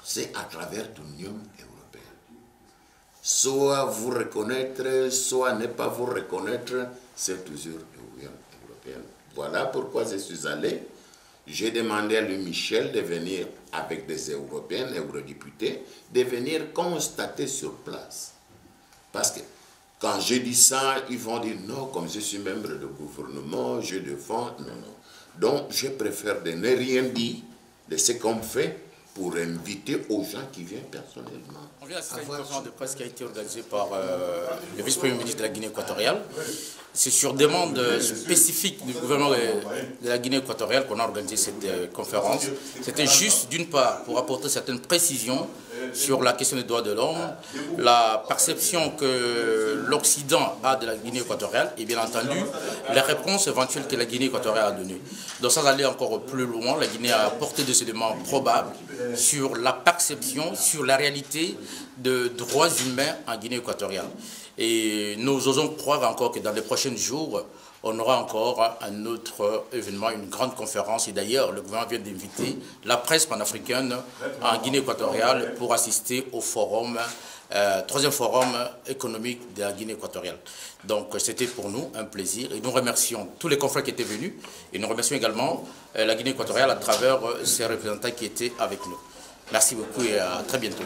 c'est à travers l'Union européenne. Soit vous reconnaître, soit ne pas vous reconnaître, c'est toujours l'Union européenne. Voilà pourquoi je suis allé. J'ai demandé à Louis Michel de venir avec des Européens, eurodéputés, de venir constater sur place. Parce que quand je dis ça, ils vont dire non, comme je suis membre du gouvernement, je défends. Non, non. Donc, je préfère de ne rien dire de ce qu'on fait pour inviter aux gens qui viennent personnellement. On vient d'assister à une conférence de presse qui a été organisée par le vice-premier ministre de la Guinée équatoriale. C'est sur demande spécifique du gouvernement de la Guinée équatoriale qu'on a organisé cette conférence. C'était juste, d'une part, pour apporter certaines précisions sur la question des droits de l'homme, la perception que l'Occident a de la Guinée équatoriale et bien entendu les réponses éventuelles que la Guinée équatoriale a données. Donc sans aller encore plus loin, la Guinée a apporté des éléments probables sur la perception, sur la réalité de droits humains en Guinée équatoriale. Et nous osons croire encore que dans les prochains jours, on aura encore un autre événement, une grande conférence. Et d'ailleurs, le gouvernement vient d'inviter la presse panafricaine en Guinée équatoriale pour assister au forum, troisième forum économique de la Guinée équatoriale. Donc c'était pour nous un plaisir. Et nous remercions tous les confrères qui étaient venus. Et nous remercions également la Guinée équatoriale à travers ses représentants qui étaient avec nous. Merci beaucoup et à très bientôt.